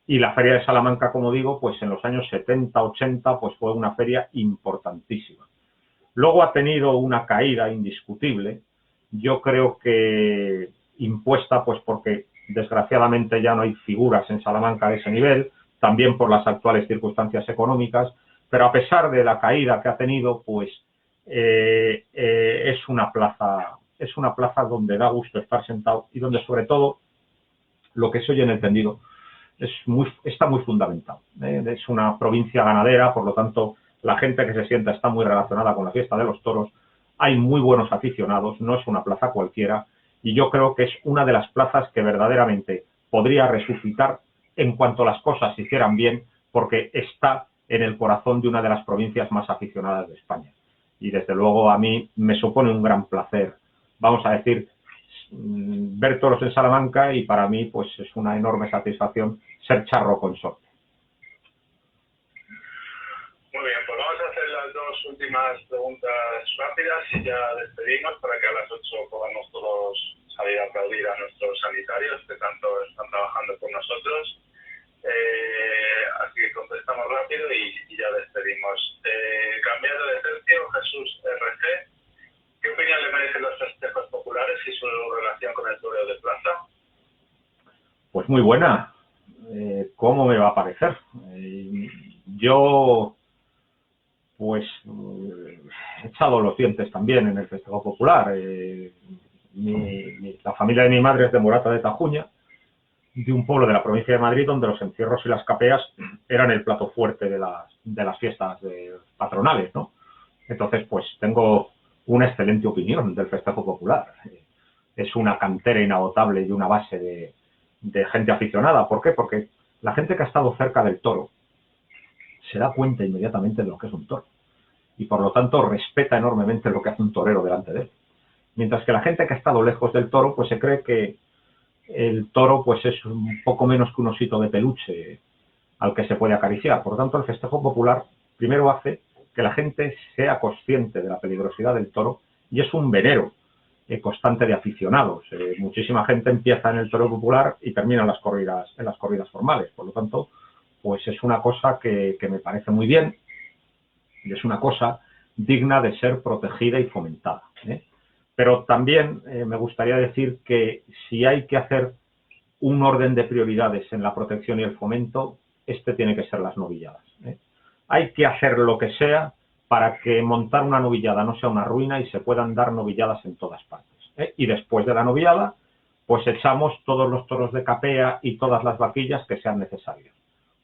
Y la Feria de Salamanca, como digo, pues en los años 70, 80, pues fue una feria importantísima. Luego ha tenido una caída indiscutible, yo creo que impuesta pues porque desgraciadamente ya no hay figuras en Salamanca de ese nivel, también por las actuales circunstancias económicas, pero a pesar de la caída que ha tenido, pues es una plaza donde da gusto estar sentado y donde sobre todo lo que se oye en el tendido está muy fundamentado. Es una provincia ganadera, por lo tanto la gente que se sienta está muy relacionada con la fiesta de los toros, hay muy buenos aficionados, no es una plaza cualquiera y yo creo que es una de las plazas que verdaderamente podría resucitar en cuanto las cosas se hicieran bien, porque está en el corazón de una de las provincias más aficionadas de España. Y desde luego a mí me supone un gran placer, vamos a decir, ver toros en Salamanca y para mí pues es una enorme satisfacción ser charro consorte. Muy bien, pues vamos a hacer las 2 últimas preguntas rápidas y ya despedimos para que a las 8 podamos todos salir a aplaudir a nuestros sanitarios que tanto están trabajando con nosotros. Así que contestamos rápido y ya despedimos. Cambiando de tercio, Jesús RG, ¿qué opinión le merecen los festejos populares y su relación con el toreo de plaza? Pues muy buena. ¿Cómo me va a parecer? Yo, pues, he echado los dientes también en el festejo popular. La familia de mi madre es de Morata de Tajuña, de un pueblo de la provincia de Madrid, donde los encierros y las capeas eran el plato fuerte de las fiestas patronales, ¿no? Entonces, pues, tengo una excelente opinión del festejo popular. Es una cantera inagotable y una base de gente aficionada. ¿Por qué? Porque la gente que ha estado cerca del toro se da cuenta inmediatamente de lo que es un toro y por lo tanto respeta enormemente lo que hace un torero delante de él. Mientras que la gente que ha estado lejos del toro pues se cree que el toro pues es un poco menos que un osito de peluche al que se puede acariciar. Por lo tanto, el festejo popular primero hace que la gente sea consciente de la peligrosidad del toro y es un venero constante de aficionados. Muchísima gente empieza en el toro popular y termina en las corridas formales. Por lo tanto, pues es una cosa que me parece muy bien y es una cosa digna de ser protegida y fomentada. Pero también me gustaría decir que si hay que hacer un orden de prioridades en la protección y el fomento, tiene que ser las novilladas. Hay que hacer lo que sea para que montar una novillada no sea una ruina y se puedan dar novilladas en todas partes. Y después de la novillada, pues echamos todos los toros de capea y todas las vaquillas que sean necesarias.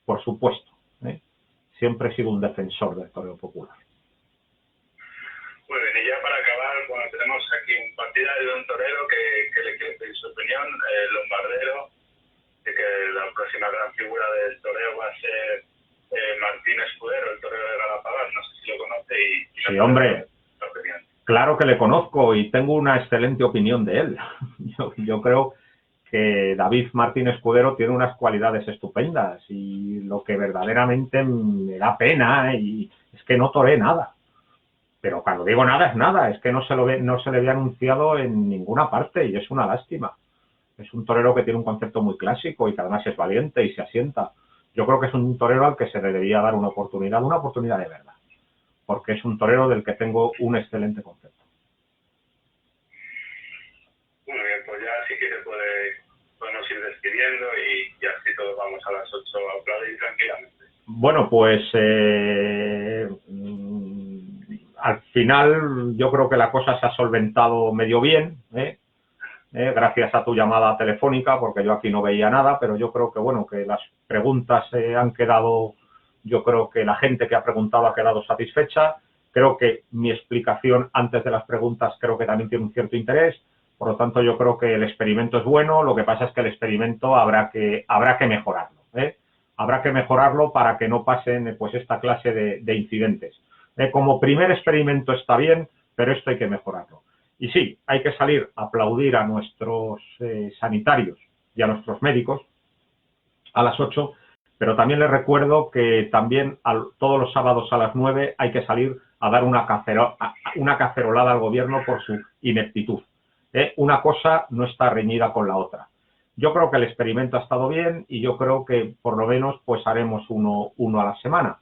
Por supuesto, siempre he sido un defensor del toreo popular. Muy bien, y ya para acabar, bueno, tenemos aquí un partidario de un torero que le quiere pedir su opinión, Lombardero, de que la próxima gran figura del toreo va a ser Martín Escudero, el torero de Galapagar. No sé si lo conoce y sí, hombre, claro que le conozco y tengo una excelente opinión de él. Yo creo que David Martín Escudero tiene unas cualidades estupendas y lo que verdaderamente me da pena y es que no toré nada. Pero cuando digo nada es nada, es que no se le había anunciado en ninguna parte y es una lástima. Es un torero que tiene un concepto muy clásico y que además es valiente y se asienta. Yo creo que es un torero al que se le debería dar una oportunidad de verdad, porque es un torero del que tengo un excelente concepto. Muy bien, pues ya si quiere podemos ir despidiendo y así todos vamos a las 8 a aplaudir tranquilamente. Bueno, pues al final yo creo que la cosa se ha solventado medio bien, gracias a tu llamada telefónica, porque yo aquí no veía nada, pero yo creo que, bueno, que las preguntas han quedado, yo creo que la gente que ha preguntado ha quedado satisfecha. Creo que mi explicación antes de las preguntas creo que también tiene un cierto interés. Por lo tanto, yo creo que el experimento es bueno. Lo que pasa es que el experimento habrá que mejorarlo. Habrá que mejorarlo para que no pasen pues esta clase de incidentes. Como primer experimento está bien, pero esto hay que mejorarlo. Y sí, hay que salir a aplaudir a nuestros sanitarios y a nuestros médicos a las 8, pero también les recuerdo que también todos los sábados a las 9 hay que salir a dar una cacerolada al gobierno por su ineptitud. Una cosa no está reñida con la otra. Yo creo que el experimento ha estado bien y yo creo que por lo menos pues haremos uno a la semana.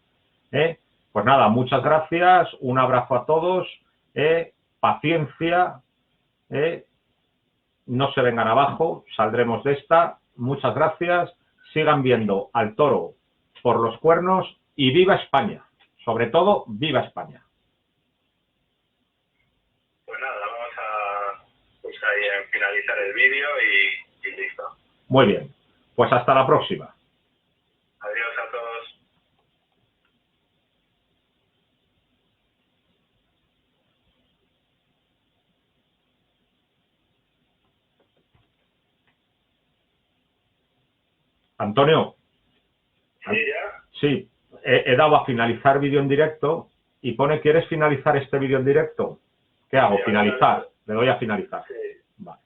Pues nada, muchas gracias, un abrazo a todos. Paciencia, no se vengan abajo, saldremos de esta. Muchas gracias, sigan viendo al toro por los cuernos y viva España, sobre todo viva España. Pues nada, vamos a finalizar el vídeo y listo. Muy bien, pues hasta la próxima. Adiós a todos. Antonio. ¿Sí, ya? Sí, he dado a finalizar vídeo en directo y pone, ¿quieres finalizar este vídeo en directo? ¿Qué hago? Sí, finalizar. Le doy a finalizar. Sí. Vale.